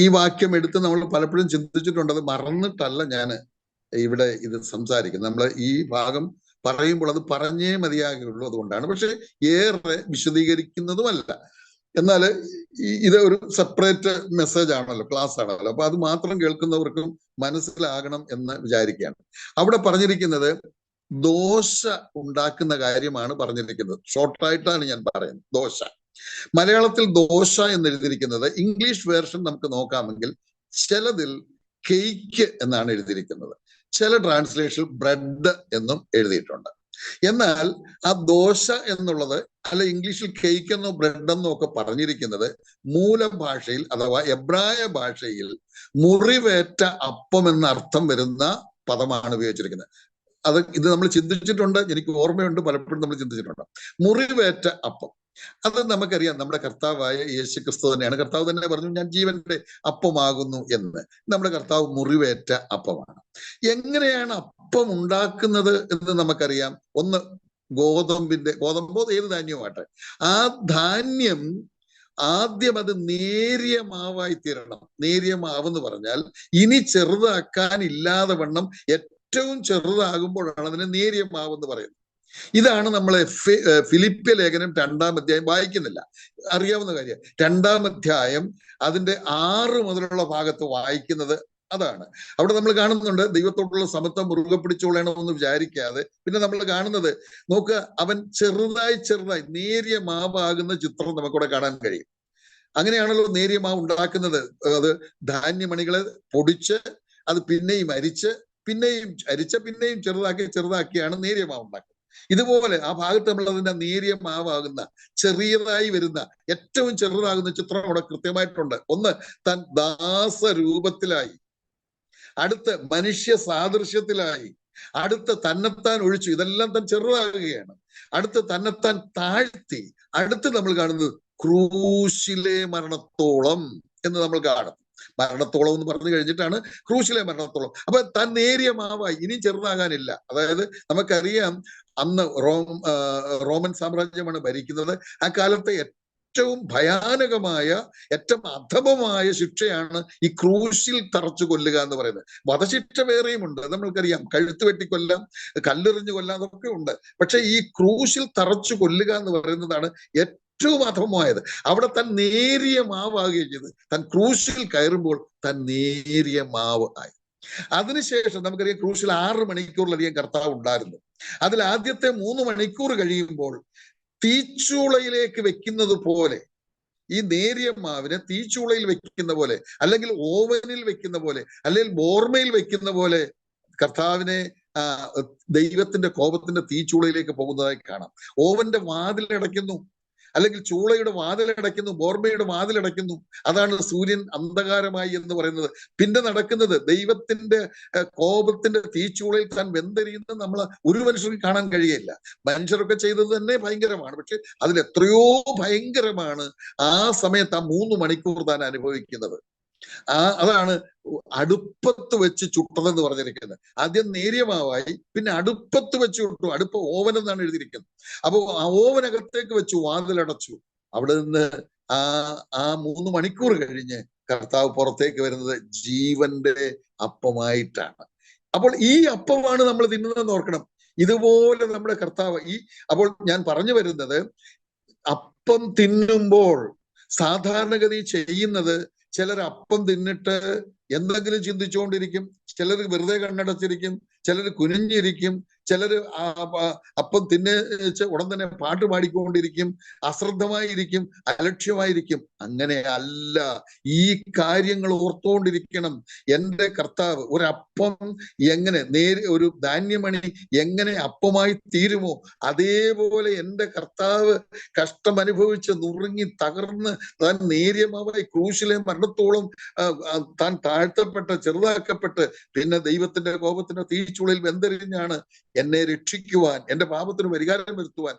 ഈ വാക്യം എടുത്ത് നമ്മൾ പലപ്പോഴും ചിന്തിച്ചിട്ടുണ്ട്. അത് മറന്നിട്ടല്ല ഞാൻ ഇവിടെ ഇത് സംസാരിക്കുന്നത്. നമ്മൾ ഈ ഭാഗം പറയുമ്പോൾ അത് പറഞ്ഞേ മതിയാകുള്ളൂ, അതുകൊണ്ടാണ്. പക്ഷെ ഏറെ വിശദീകരിക്കുന്നതുമല്ല. എന്നാൽ ഇത് ഒരു സെപ്പറേറ്റ് മെസ്സേജ് ആണല്ലോ, ക്ലാസ് ആണല്ലോ. അപ്പൊ അത് മാത്രം കേൾക്കുന്നവർക്കും മനസ്സിലാകണം എന്ന് വിചാരിക്കുകയാണ്. അവിടെ പറഞ്ഞിരിക്കുന്നത് ദോശ ഉണ്ടാക്കുന്ന കാര്യമാണ് പറഞ്ഞിരിക്കുന്നത്. ഷോർട്ടായിട്ടാണ് ഞാൻ പറയുന്നത്. ദോശ, മലയാളത്തിൽ ദോശ എന്ന് എഴുതിയിരിക്കുന്നത്. ഇംഗ്ലീഷ് വേർഷൻ നമുക്ക് നോക്കാമെങ്കിൽ ചിലതിൽ കേക്ക് എന്നാണ് എഴുതിയിരിക്കുന്നത്, ചില ട്രാൻസ്ലേഷൻ ബ്രെഡ് എന്നും എഴുതിയിട്ടുണ്ട്. എന്നാൽ ആ ദോശ എന്നുള്ളത്, അല്ല ഇംഗ്ലീഷിൽ കേക്ക് എന്നോ ബ്രെഡ് എന്നോ ഒക്കെ പറഞ്ഞിരിക്കുന്നത് മൂലഭാഷയിൽ അഥവാ എബ്രായ ഭാഷയിൽ മുറിവേറ്റ അപ്പം എന്ന അർത്ഥം വരുന്ന പദമാണ് ഉപയോഗിച്ചിരിക്കുന്നത്. ഇത് നമ്മൾ ചിന്തിച്ചിട്ടുണ്ട്, എനിക്ക് ഓർമ്മയുണ്ട്, പലപ്പോഴും നമ്മൾ ചിന്തിച്ചിട്ടുണ്ട്. മുറിവേറ്റ അപ്പം, അത് നമുക്കറിയാം. നമ്മുടെ കർത്താവായ യേശു ക്രിസ്തു തന്നെയാണ്. കർത്താവ് തന്നെ പറഞ്ഞു, ഞാൻ ജീവന്റെ അപ്പമാകുന്നു എന്ന്. നമ്മുടെ കർത്താവ് മുറിവേറ്റ അപ്പമാണ്. എങ്ങനെയാണ് അപ്പം ഉണ്ടാക്കുന്നത് എന്ന് നമുക്കറിയാം. ഒന്ന്, ഗോതമ്പോ ഏത് ധാന്യവുമാട്ടെ, ആ ധാന്യം ആദ്യം അത് നേരിയ മാവായി തീരണം. നേരിയ മാവെന്ന് പറഞ്ഞാൽ ഇനി ചെറുതാക്കാൻ ഇല്ലാതെ വണ്ണം ഏറ്റവും ചെറുതാകുമ്പോഴാണ് അതിനെ നേരിയ മാവെന്ന് പറയുന്നത്. ഇതാണ് നമ്മളെ ഫിലിപ്പ്യ ലേഖനം 2-ാം അധ്യായം വായിക്കുന്നില്ല, അറിയാവുന്ന കാര്യം. 2-ാം അധ്യായം അതിന്റെ 6 മുതലുള്ള ഭാഗത്ത് വായിക്കുന്നത് അതാണ്. അവിടെ നമ്മൾ കാണുന്നുണ്ട്, ദൈവത്തോടുള്ള സമത്വം മുറുകെ പിടിച്ചോളണമെന്ന് വിചാരിക്കാതെ. പിന്നെ നമ്മൾ കാണുന്നത്, നോക്കുക, അവൻ ചെറുതായി നേരിയ മാവാകുന്ന ചിത്രം നമുക്കിവിടെ കാണാൻ കഴിയും. അങ്ങനെയാണല്ലോ നേരിയ മാവ് ഉണ്ടാക്കുന്നത്. അത് ധാന്യമണികളെ പൊടിച്ച് അത് പിന്നെയും അരിച്ച് പിന്നെയും ചെറുതാക്കിയാണ് നേരിയ മാവ് ഉണ്ടാക്കുന്നത്. ഇതുപോലെ ആ ഭാഗത്ത് നമ്മൾ അതിന്റെ നേരിയ മാവാകുന്ന, ചെറിയതായി വരുന്ന, ഏറ്റവും ചെറുതാകുന്ന ചിത്രം അവിടെ കൃത്യമായിട്ടുണ്ട്. ഒന്ന്, താൻ ദാസരൂപത്തിലായി, അടുത്ത് മനുഷ്യ സാദൃശ്യത്തിലായി, അടുത്ത് തന്നെത്താൻ ഒഴിച്ചു, ഇതെല്ലാം താൻ ചെറുതാകുകയാണ്. അടുത്ത് തന്നെത്താൻ താഴ്ത്തി, അടുത്ത് നമ്മൾ കാണുന്നത് ക്രൂശിലെ മരണത്തോളം എന്ന് നമ്മൾ കാണും. മരണത്തോളം എന്ന് പറഞ്ഞു കഴിഞ്ഞിട്ടാണ് ക്രൂശിലെ മരണത്തോളം. അപ്പൊ താൻ നേരിയ മാവായി, ഇനിയും ചെറുതാകാനില്ല. അതായത് നമുക്കറിയാം അന്ന് റോമൻ സാമ്രാജ്യമാണ് ഭരിക്കുന്നത്. ആ കാലത്തെ ഏറ്റവും ഭയാനകമായ, ഏറ്റവും അധമമായ ശിക്ഷയാണ് ഈ ക്രൂശിൽ തറച്ചു കൊല്ലുക എന്ന് പറയുന്നത്. വധശിക്ഷ വേറെയും ഉണ്ട്, നമ്മൾക്കറിയാം. കഴുത്ത് വെട്ടിക്കൊല്ലാം, കല്ലെറിഞ്ഞു കൊല്ലാം, അതൊക്കെ ഉണ്ട്. പക്ഷെ ഈ ക്രൂശിൽ തറച്ചു കൊല്ലുക എന്ന് പറയുന്നതാണ് ഏറ്റവും അധമമായത്. അവിടെ താൻ നേരിയ മാവാകുകയും ചെയ്ത്, താൻ ക്രൂശിൽ കയറുമ്പോൾ താൻ നേരിയ മാവ് ആയി. അതിനുശേഷം നമുക്കറിയാം ക്രൂശിൽ 6 മണിക്കൂറിലധികം കർത്താവ് ഉണ്ടായിരുന്നു. അതിൽ ആദ്യത്തെ 3 മണിക്കൂർ കഴിയുമ്പോൾ തീച്ചൂളയിലേക്ക് വെക്കുന്നത് പോലെ, ഈ നേരിയ മാവിനെ തീച്ചൂളയിൽ വെക്കുന്ന പോലെ, അല്ലെങ്കിൽ ഓവനിൽ വെക്കുന്ന പോലെ, അല്ലെങ്കിൽ ബോർമയിൽ വെക്കുന്ന പോലെ കർത്താവിനെ ദൈവത്തിന്റെ കോപത്തിന്റെ തീച്ചൂളയിലേക്ക് പോകുന്നതായി കാണാം. ഓവന്റെ വാതിലടയ്ക്കുന്നു, അല്ലെങ്കിൽ ചൂളയുടെ വാതിലടയ്ക്കുന്നു, ബോർമയുടെ വാതിലടയ്ക്കുന്നു. അതാണ് സൂര്യൻ അന്ധകാരമായി എന്ന് പറയുന്നത്. പിന്നെ നടക്കുന്നത് ദൈവത്തിന്റെ കോപത്തിന്റെ തീച്ചൂളയിൽ താൻ വെന്തെറിയുന്നത് നമ്മൾ ഒരു മനുഷ്യർക്ക് കാണാൻ കഴിയില്ല. മനുഷ്യരൊക്കെ ചെയ്തത് തന്നെ ഭയങ്കരമാണ്, പക്ഷെ അതിൽ എത്രയോ ഭയങ്കരമാണ് ആ സമയത്ത് ആ 3 മണിക്കൂർ താൻ അനുഭവിക്കുന്നത്. അതാണ് അടുപ്പത്ത് വെച്ച് ചുട്ടതെന്ന് പറഞ്ഞിരിക്കുന്നത്. ആദ്യം നേരിയ മാവായി, പിന്നെ അടുപ്പത്ത് വെച്ച് ചുട്ടു. അടുപ്പ് ഓവൻ എന്നാണ് എഴുതിയിരിക്കുന്നത്. അപ്പൊ ആ ഓവനകത്തേക്ക് വെച്ചു, വാതിലടച്ചു. അവിടെ നിന്ന് ആ 3 മണിക്കൂർ കഴിഞ്ഞ് കർത്താവ് പുറത്തേക്ക് വരുന്നത് ജീവന്റെ അപ്പമായിട്ടാണ്. അപ്പോൾ ഈ അപ്പമാണ് നമ്മൾ തിന്നുന്നതെന്ന് ഓർക്കണം. ഇതുപോലെ നമ്മുടെ കർത്താവ് അപ്പോൾ ഞാൻ പറഞ്ഞു വരുന്നത്, അപ്പം തിന്നുമ്പോൾ സാധാരണഗതി ചെയ്യുന്നത്, ചിലർ അപ്പം തിന്നിട്ട് എന്തെങ്കിലും ചിന്തിച്ചുകൊണ്ടിരിക്കും, ചിലർ വെറുതെ കണ്ണടച്ചിരിക്കും, ചിലർ കുനിഞ്ഞിരിക്കും, ചിലർ അപ്പം തിന്നിച്ച് ഉടൻ തന്നെ പാട്ട് പാടിക്കൊണ്ടിരിക്കും, അശ്രദ്ധമായിരിക്കും, അലക്ഷ്യമായിരിക്കും. അങ്ങനെ അല്ല. ഈ കാര്യങ്ങൾ ഓർത്തുകൊണ്ടിരിക്കണം. എൻ്റെ കർത്താവ് ഒരപ്പം എങ്ങനെ ഒരു ധാന്യമണി എങ്ങനെ അപ്പമായി തീരുമോ, അതേപോലെ എൻ്റെ കർത്താവ് കഷ്ടം അനുഭവിച്ച് നുറുങ്ങി തകർന്ന് താൻ നേരിയ മാവായി ക്രൂശിലെ മരണത്തോളം താൻ താഴ്ത്തപ്പെട്ട് ചെറുതാക്കപ്പെട്ട് പിന്നെ ദൈവത്തിന്റെ കോപത്തിന്റെ തീച്ചുളയിൽ വെന്തെറിഞ്ഞാണ് എന്നെ രക്ഷിക്കുവാൻ, എന്റെ പാപത്തിന് പരിഹാരം വരുത്തുവാൻ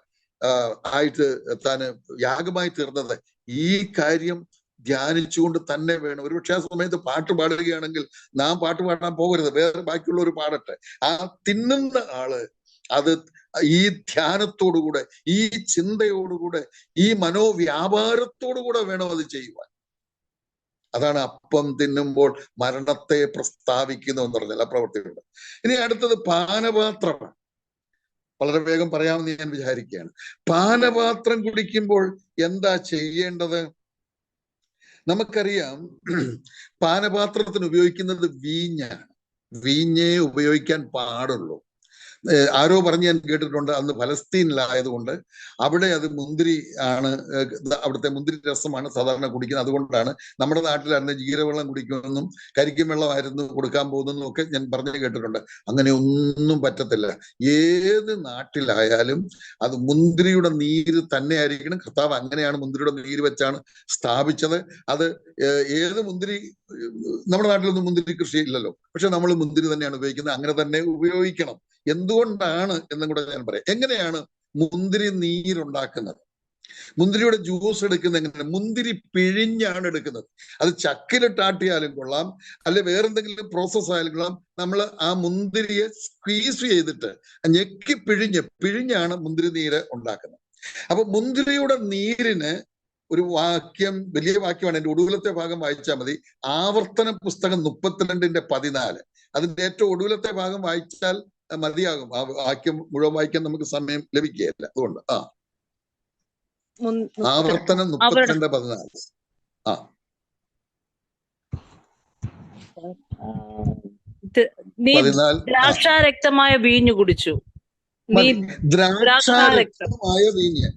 ആയിട്ട് താൻ യാഗമായി തീർന്നത്. ഈ കാര്യം ധ്യാനിച്ചുകൊണ്ട് തന്നെ വേണം. ഒരുപക്ഷെ ആ സമയത്ത് പാട്ട് പാടുകയാണെങ്കിൽ നാം പാട്ട് പാടാൻ പോകരുത്, വേറെ ബാക്കിയുള്ളവർ പാടട്ടെ. ആ തിന്നുന്ന ആള് അത് ഈ ധ്യാനത്തോടുകൂടെ, ഈ ചിന്തയോടുകൂടെ, ഈ മനോവ്യാപാരത്തോടുകൂടെ വേണം അത് ചെയ്യുവാൻ. അതാണ് അപ്പം തിന്നുമ്പോൾ മരണത്തെ പ്രസ്താവിക്കുന്നു എന്ന് പറഞ്ഞാൽ ആ പ്രവൃത്തിയുണ്ട്. ഇനി അടുത്തത് പാനപാത്രമാണ്. വളരെ വേഗം പറയാമെന്ന് ഞാൻ വിചാരിക്കുകയാണ്. പാനപാത്രം കുടിക്കുമ്പോൾ എന്താ ചെയ്യേണ്ടത്? നമുക്കറിയാം പാനപാത്രത്തിന് ഉപയോഗിക്കുന്നത് വീഞ്ഞാണ്. വീഞ്ഞേ ഉപയോഗിക്കാൻ പാടുള്ളൂ. ആരോ പറഞ്ഞ് ഞാൻ കേട്ടിട്ടുണ്ട്, അന്ന് ഫലസ്തീനിലായതുകൊണ്ട് അവിടെ അത് മുന്തിരി ആണ്, അവിടുത്തെ മുന്തിരി രസമാണ് സാധാരണ കുടിക്കുന്നത്. അതുകൊണ്ടാണ് നമ്മുടെ നാട്ടിലായിരുന്നു ജീരവെള്ളം കുടിക്കുമെന്നും കരിക്കും വെള്ളമായിരുന്നു കൊടുക്കാൻ പോകുന്നതെന്നും ഒക്കെ ഞാൻ പറഞ്ഞു കേട്ടിട്ടുണ്ട്. അങ്ങനെ ഒന്നും പറ്റത്തില്ല. ഏത് നാട്ടിലായാലും അത് മുന്തിരിയുടെ നീര് തന്നെ ആയിരിക്കണം. കർത്താവ് അങ്ങനെയാണ് മുന്തിരിയുടെ നീര് വെച്ചാണ് സ്ഥാപിച്ചത്. അത് ഏത് മുന്തിരി, നമ്മുടെ നാട്ടിലൊന്നും മുന്തിരി കൃഷി ഇല്ലല്ലോ, പക്ഷെ നമ്മൾ മുന്തിരി തന്നെയാണ് ഉപയോഗിക്കുന്നത്. അങ്ങനെ തന്നെ ഉപയോഗിക്കണം. എന്തുകൊണ്ടാണ് എന്നും കൂടെ ഞാൻ പറയാം. എങ്ങനെയാണ് മുന്തിരി നീരുണ്ടാക്കുന്നത്? മുന്തിരിയുടെ ജ്യൂസ് എടുക്കുന്നത് എങ്ങനെയാണ്? മുന്തിരി പിഴിഞ്ഞാണ് എടുക്കുന്നത്. അത് ചക്കിലിട്ടാട്ടിയാലും കൊള്ളാം, അല്ലെ വേറെന്തെങ്കിലും പ്രോസസ് ആയാലും കൊള്ളാം. നമ്മൾ ആ മുന്തിരിയെ സ്ക്വീസ് ചെയ്തിട്ട് ഞെക്കി പിഴിഞ്ഞാണ് മുന്തിരി നീര് ഉണ്ടാക്കുന്നത്. അപ്പൊ മുന്തിരിയുടെ നീരിന് ഒരു വാക്യം, വലിയ വാക്യമാണ്, എൻ്റെ ഒടുവിലത്തെ ഭാഗം വായിച്ചാൽ മതി. ആവർത്തന പുസ്തകം 32:14. അതിന്റെ ഏറ്റവും ഒടുവിലത്തെ ഭാഗം വായിച്ചാൽ മതിയാകും. ആ വാക്യം മുഴുവൻ വായിക്കാൻ നമുക്ക് സമയം ലഭിക്കുകയില്ല. അതുകൊണ്ട് ആവർത്തനം 32:14. ദ്രാക്ഷാരക്തമായ വീഞ്ഞു കുടിച്ചു. ദ്രാക്ഷാരക്തമായ വീഞ്ഞ്,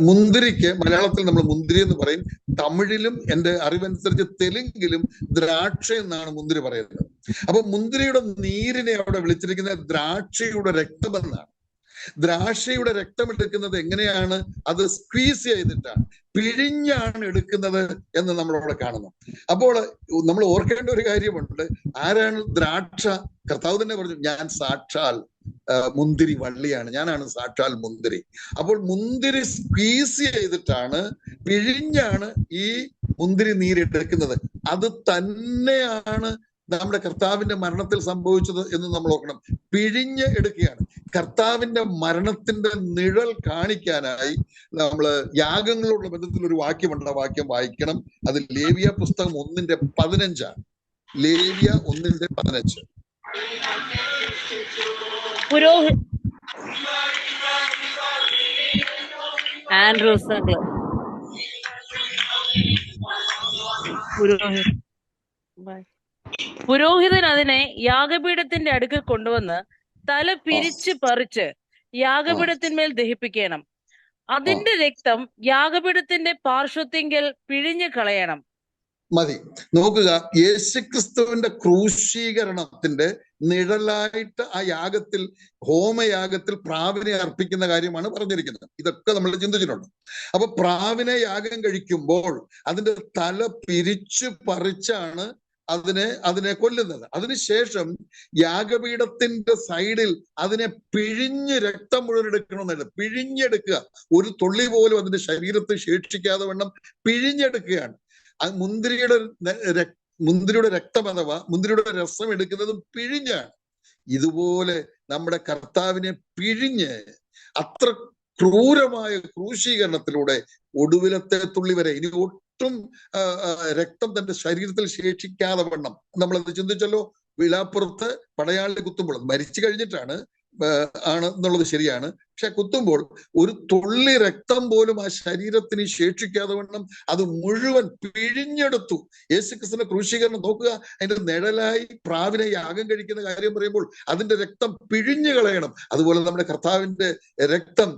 മുന്തിരിക്ക് മലയാളത്തിൽ നമ്മൾ മുന്തിരി എന്ന് പറയും. തമിഴിലും എൻ്റെ അറിവനുസരിച്ച് തെലുങ്കിലും ദ്രാക്ഷ എന്നാണ് മുന്തിരി പറയുന്നത്. അപ്പൊ മുന്തിരിയുടെ നീരിനെ അവിടെ വിളിച്ചിരിക്കുന്നത് ദ്രാക്ഷയുടെ രക്തമെന്നാണ്. ദ്രാക്ഷയുടെ രക്തം എടുക്കുന്നത് എങ്ങനെയാണ്? അത് സ്ക്വീസ് ചെയ്തിട്ടാണ്, പിഴിഞ്ഞാണ് എടുക്കുന്നത് എന്ന് നമ്മളവിടെ കാണുന്നു. അപ്പോൾ നമ്മൾ ഓർക്കേണ്ട ഒരു കാര്യമുണ്ട്. ആരാണ് ദ്രാക്ഷ? കർത്താവ് തന്നെ പറഞ്ഞു, ഞാൻ സാക്ഷാൽ മുന്തിരി വള്ളിയാണ്, ഞാനാണ് സാക്ഷാൽ മുന്തിരി. അപ്പോൾ മുന്തിരി സ്ക്വീസ് ചെയ്തിട്ടാണ്, പിഴിഞ്ഞാണ് ഈ മുന്തിരി നീരെടുക്കുന്നത്. അത് തന്നെയാണ് നമ്മുടെ കർത്താവിന്റെ മരണത്തിൽ സംഭവിച്ചത് എന്ന് നമ്മൾ ഓർക്കണം. പിഴിഞ്ഞ് എടുക്കുകയാണ്. കർത്താവിന്റെ മരണത്തിന്റെ നിഴൽ കാണിക്കാനായി നമ്മള് യാഗങ്ങളോടുള്ള ബന്ധത്തിൽ ഒരു വാക്യമുണ്ട്. ആ വാക്യം വായിക്കണം. അത് ലേവ്യ പുസ്തകം 1:15. ലേവ്യ 1:15. പുരോഹിതൻ അതിനെ യാഗപീഠത്തിന്റെ അടുക്കൽ കൊണ്ടുവന്ന് തല പിരിച്ച് പറിച്ച് യാഗപീഠത്തിന്മേൽ ദഹിപ്പിക്കണം. അതിന്റെ രക്തം യാഗപീഠത്തിന്റെ പാർശ്വത്തിങ്കൽ പിഴിഞ്ഞു കളയണം. മതി. നോക്കുക, യേശുക്രിസ്തുവിന്റെ ക്രൂശീകരണത്തിന്റെ നിഴലായിട്ട് ആ യാഗത്തിൽ, ഹോമയാഗത്തിൽ പ്രാവിനെ അർപ്പിക്കുന്ന കാര്യമാണ് പറഞ്ഞിരിക്കുന്നത്. ഇതൊക്കെ നമ്മൾ ചിന്തിച്ചിട്ടുണ്ട്. അപ്പൊ പ്രാവിനെ യാഗം കഴിക്കുമ്പോൾ അതിന്റെ തല പിരിച്ചു പറിച്ചാണ് അതിനെ കൊല്ലുന്നത്. അതിനുശേഷം യാഗപീഠത്തിന്റെ സൈഡിൽ അതിനെ പിഴിഞ്ഞ് രക്തം മുഴുവൻ എടുക്കണമെന്നുണ്ട്. പിഴിഞ്ഞെടുക്കുക. ഒരു തുള്ളി പോലും അതിന്റെ ശരീരത്തിൽ ശേഷിക്കാതെ വണ്ണം പിഴിഞ്ഞെടുക്കുകയാണ്. മുന്തിരിയുടെ രക്തം അഥവാ മുന്തിരിയുടെ രസം എടുക്കുന്നതും പിഴിഞ്ഞാണ്. ഇതുപോലെ നമ്മുടെ കർത്താവിനെ പിഴിഞ്ഞ് അത്ര ക്രൂരമായ ക്രൂശീകരണത്തിലൂടെ ഒടുവിലത്തെ തുള്ളി വരെ, ഇനി ഒട്ടും രക്തം തന്റെ ശരീരത്തിൽ ശേഷിക്കാതെ വണ്ണം, നമ്മളത് ചിന്തിച്ചല്ലോ. വിലാപ്പുറത്ത് പടയാളി കുത്തുമ്പോൾ, മരിച്ചു കഴിഞ്ഞിട്ടാണ് ആണ് എന്നുള്ളത് ശരിയാണ്. പക്ഷെ കുത്തുമ്പോൾ ഒരു തുള്ളി രക്തം പോലും ആ ശരീരത്തിന് ശേഷിക്കാതെ വണ്ണം അത് മുഴുവൻ പിഴിഞ്ഞെടുത്തു. യേശുക്രിസ്തുവിന്റെ ക്രൂശീകരണം നോക്കുക. അതിന്റെ നിഴലായി പ്രാവിനെ യാഗം കഴിക്കുന്ന കാര്യം പറയുമ്പോൾ അതിന്റെ രക്തം പിഴിഞ്ഞു കളയണം. അതുപോലെ നമ്മുടെ കർത്താവിന്റെ രക്തം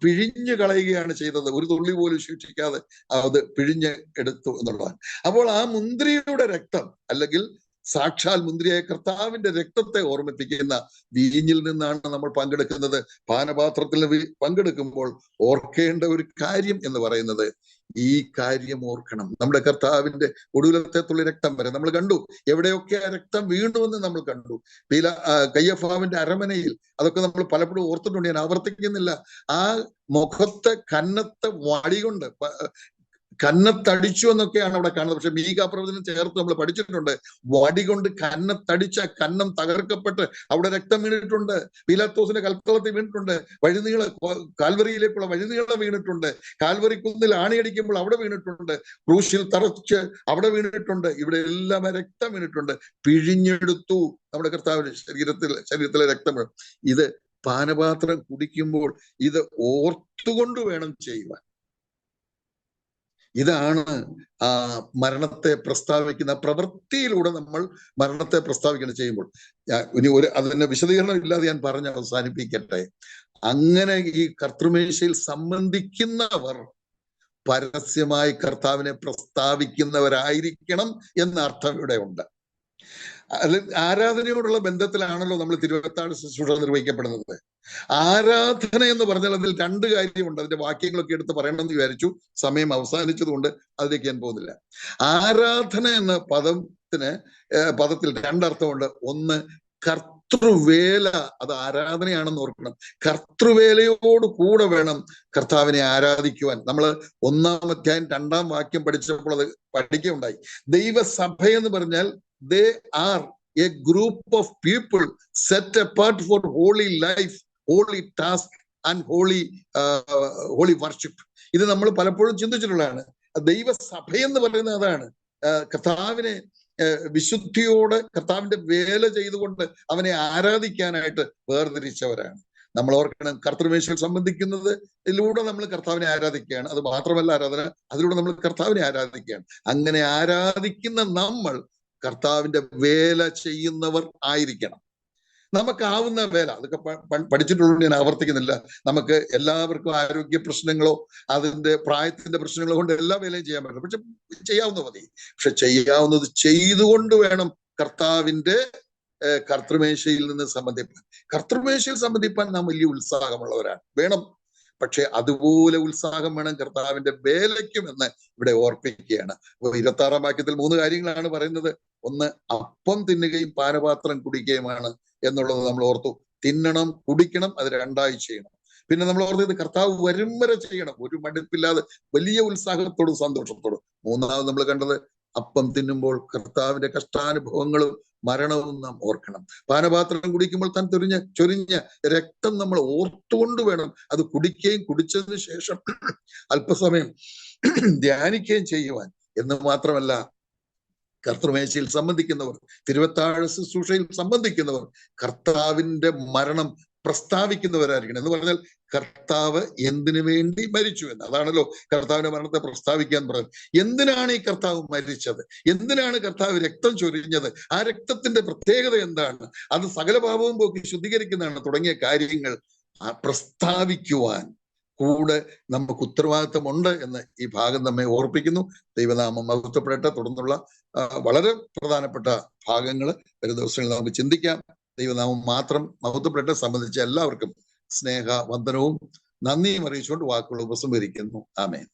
പിഴിഞ്ഞു കളയുകയാണ് ചെയ്തത്. ഒരു തുള്ളി പോലും ശേഷിക്കാതെ അത് പിഴിഞ്ഞ് എടുത്തു എന്നുള്ളതാണ്. അപ്പോൾ ആ മുന്തിരിയുടെ രക്തം, അല്ലെങ്കിൽ സാക്ഷാൽ മുന്തിരിയായ കർത്താവിന്റെ രക്തത്തെ ഓർമ്മിപ്പിക്കുന്ന വീഞ്ഞിൽ നിന്നാണ് നമ്മൾ പങ്കെടുക്കുന്നത്. പാനപാത്രത്തിൽ പങ്കെടുക്കുമ്പോൾ ഓർക്കേണ്ട ഒരു കാര്യം എന്ന് പറയുന്നത്, ഈ കാര്യം ഓർക്കണം. നമ്മുടെ കർത്താവിന്റെ ഒടുവിലത്തെ തുള്ളി രക്തം വരെ നമ്മൾ കണ്ടു. എവിടെയൊക്കെ ആ രക്തം വീണ്ടുവെന്ന് നമ്മൾ കണ്ടു. കയ്യഫാവിന്റെ അരമനയിൽ അതൊക്കെ നമ്മൾ പലപ്പോഴും ഓർത്തിട്ടുണ്ട്. ഞാൻ ആവർത്തിക്കുന്നില്ല. ആ മുഖത്തെ കന്നത്തെ വടികൊണ്ട് കന്നത്തടിച്ചു എന്നൊക്കെയാണ് അവിടെ കാണുന്നത്. പക്ഷെ മീകാ പ്രവചനം ചേർത്ത് നമ്മൾ പഠിച്ചിട്ടുണ്ട്. വടി കൊണ്ട് കന്നത്തടിച്ച കന്നം തകർക്കപ്പെട്ട് അവിടെ രക്തം വീണിട്ടുണ്ട്. പീലാത്തോസിന്റെ കൽക്കളത്തിൽ വീണിട്ടുണ്ട്. കാൽവറിയിലേക്കുള്ള വഴിനീള വീണിട്ടുണ്ട്. കാൽവറി കുന്നിൽ ആണിയടിക്കുമ്പോൾ അവിടെ വീണിട്ടുണ്ട്. ക്രൂശിൽ തറച്ച് അവിടെ വീണിട്ടുണ്ട്. ഇവിടെ എല്ലാം രക്തം വീണിട്ടുണ്ട്. പിഴിഞ്ഞെടുത്തു നമ്മുടെ കർത്താവിന്റെ ശരീരത്തിലെ രക്തം. ഇത് പാനപാത്രം കുടിക്കുമ്പോൾ ഇത് ഓർത്തുകൊണ്ട് വേണം ചെയ്യുവാൻ. ഇതാണ് മരണത്തെ പ്രസ്താവിക്കുന്ന പ്രവൃത്തിയിലൂടെ നമ്മൾ മരണത്തെ പ്രസ്താവിക്കണം ചെയ്യുമ്പോൾ. ഇനി അതിന്റെ വിശദീകരണം ഇല്ലാതെ ഞാൻ പറഞ്ഞ് അവസാനിപ്പിക്കട്ടെ. അങ്ങനെ ഈ കർത്തൃമേശയിൽ സംബന്ധിക്കുന്നവർ പരസ്യമായി കർത്താവിനെ പ്രസ്താവിക്കുന്നവരായിരിക്കണം എന്ന അർത്ഥം ഇവിടെ ഉണ്ട്. ആരാധനയോടുള്ള ബന്ധത്തിലാണല്ലോ നമ്മൾ തിരുവത്താഴ് ശുശ്രൂഷ നിർവഹിക്കപ്പെടുന്നത്. ആരാധന എന്ന് പറഞ്ഞാൽ അതിൽ രണ്ട് കാര്യമുണ്ട്. അതിന്റെ വാക്യങ്ങളൊക്കെ എടുത്ത് പറയണമെന്ന് വിചാരിച്ചു. സമയം അവസാനിച്ചതുകൊണ്ട് അതിലേക്ക് ഞാൻ പോകുന്നില്ല. ആരാധന എന്ന പദത്തിൽ രണ്ടർത്ഥമുണ്ട്. ഒന്ന്, കർത്തൃവേല. അത് ആരാധനയാണെന്ന് ഓർക്കണം. കർത്തൃവേലയോട് കൂടെ വേണം കർത്താവിനെ ആരാധിക്കുവാൻ. നമ്മൾ 1-ാം അധ്യായം 2-ാം വാക്യം പഠിച്ചപ്പോൾ അത് പഠിക്കുകയുണ്ടായി. ദൈവസഭ എന്ന് പറഞ്ഞാൽ they are a group of people set apart for holy life, holy task and holy worship. ഇത് നമ്മൾ പലപ്പോഴും ചിന്തിച്ചിട്ടുള്ളതാണ്. ദൈവസഭ എന്ന് പറയുന്നത് അതാണ്. കർത്താവിനെ വിശുദ്ധിയോടെ കർത്താവിന്റെ വേല ചെയ്തുകൊണ്ട് അവനെ ആരാധിക്കാനായിട്ട് വേർതിരിച്ചവരാണ്. നമ്മൾ ഓർക്കണം, കർത്തൃമേശയിൽ സംബന്ധിക്കുന്നത് ഇതിലൂടെ നമ്മൾ കർത്താവിനെ ആരാധിക്കുകയാണ്. അത് മാത്രമല്ല ആരാധന, അതിലൂടെ നമ്മൾ കർത്താവിനെ ആരാധിക്കുകയാണ്. അങ്ങനെ ആരാധിക്കുന്ന നമ്മൾ കർത്താവിന്റെ വേല ചെയ്യുന്നവർ ആയിരിക്കണം. നമുക്കാവുന്ന വേല, അതൊക്കെ പഠിച്ചിട്ടുള്ളത് ഞാൻ ആവർത്തിക്കുന്നില്ല. നമുക്ക് എല്ലാവർക്കും ആരോഗ്യ പ്രശ്നങ്ങളോ അതിന്റെ പ്രായത്തിന്റെ പ്രശ്നങ്ങളോ കൊണ്ട് എല്ലാ വേലയും ചെയ്യാൻ പറ്റില്ല. പക്ഷെ ചെയ്യാവുന്ന മതി. പക്ഷെ ചെയ്യാവുന്നത് ചെയ്തുകൊണ്ട് വേണം കർത്താവിന്റെ കർത്തൃമേശയിൽ നിന്ന് സംബന്ധിപ്പാൻ. കർത്തൃമേശയിൽ സംബന്ധിപ്പാൻ നാം വലിയ ഉത്സാഹമുള്ളവരാണ്, വേണം. പക്ഷെ അതുപോലെ ഉത്സാഹം വേണം കർത്താവിന്റെ വേലയ്ക്കും എന്ന് ഇവിടെ ഓർപ്പിക്കുകയാണ്. അപ്പൊ 26-ാം വാക്യത്തിൽ 3 കാര്യങ്ങളാണ് പറയുന്നത്. ഒന്ന്, അപ്പം തിന്നുകയും പാനപാത്രം കുടിക്കുകയുമാണ് എന്നുള്ളത് നമ്മൾ ഓർത്തു. തിന്നണം, കുടിക്കണം, അത് രണ്ടായി ചെയ്യണം. പിന്നെ നമ്മൾ ഓർത്തത് കർത്താവ് വരും വരെ ചെയ്യണം, ഒരു മടുപ്പില്ലാതെ വലിയ ഉത്സാഹത്തോടും സന്തോഷത്തോടും. മൂന്നാമത് നമ്മൾ കണ്ടത് അപ്പം തിന്നുമ്പോൾ കർത്താവിന്റെ കഷ്ടാനുഭവങ്ങളും മരണവും നാം ഓർക്കണം. പാനപാത്രം കുടിക്കുമ്പോൾ താൻ ചൊരിഞ്ഞ രക്തം നമ്മൾ ഓർത്തുകൊണ്ട് വേണം അത് കുടിക്കുകയും കുടിച്ചതിന് ശേഷം അല്പസമയം ധ്യാനിക്കുകയും ചെയ്യുവാൻ. എന്ന് മാത്രമല്ല, കർത്തൃമേശയിൽ സംബന്ധിക്കുന്നവർ, തിരുവത്താഴ ശുശ്രൂഷയിൽ സംബന്ധിക്കുന്നവർ കർത്താവിന്റെ മരണം പ്രസ്താവിക്കുന്നവരായിരിക്കണം. എന്ന് പറഞ്ഞാൽ കർത്താവ് എന്തിനു വേണ്ടി മരിച്ചു എന്ന്. അതാണല്ലോ കർത്താവിന്റെ മരണത്തെ പ്രസ്താവിക്കാൻ പറഞ്ഞത്. എന്തിനാണ് ഈ കർത്താവ് മരിച്ചത്? എന്തിനാണ് കർത്താവ് രക്തം ചൊരിഞ്ഞത്? ആ രക്തത്തിന്റെ പ്രത്യേകത എന്താണ്? അത് സകല പാപവും പോക്കി ശുദ്ധീകരിക്കുന്നതാണ് തുടങ്ങിയ കാര്യങ്ങൾ പ്രസ്താവിക്കുവാൻ കൂടെ നമുക്ക് ഉത്തരവാദിത്തമുണ്ട് എന്ന് ഈ ഭാഗം നമ്മെ ഓർപ്പിക്കുന്നു. ദൈവനാമം മഹത്വപ്പെടട്ടെ. തുടർന്നുള്ള വളരെ പ്രധാനപ്പെട്ട ഭാഗങ്ങൾ വരും ദിവസങ്ങളിൽ നമുക്ക് ചിന്തിക്കാം. ദൈവനാമം മാത്രം മഹത്വപ്പെടട്ടെ. സംബന്ധിച്ച എല്ലാവർക്കും സ്നേഹ വന്ദനവും നന്ദിയും അറിയിച്ചുകൊണ്ട് വാക്കുകൾ ഉപസംഹരിക്കുന്നു. ആമേൻ.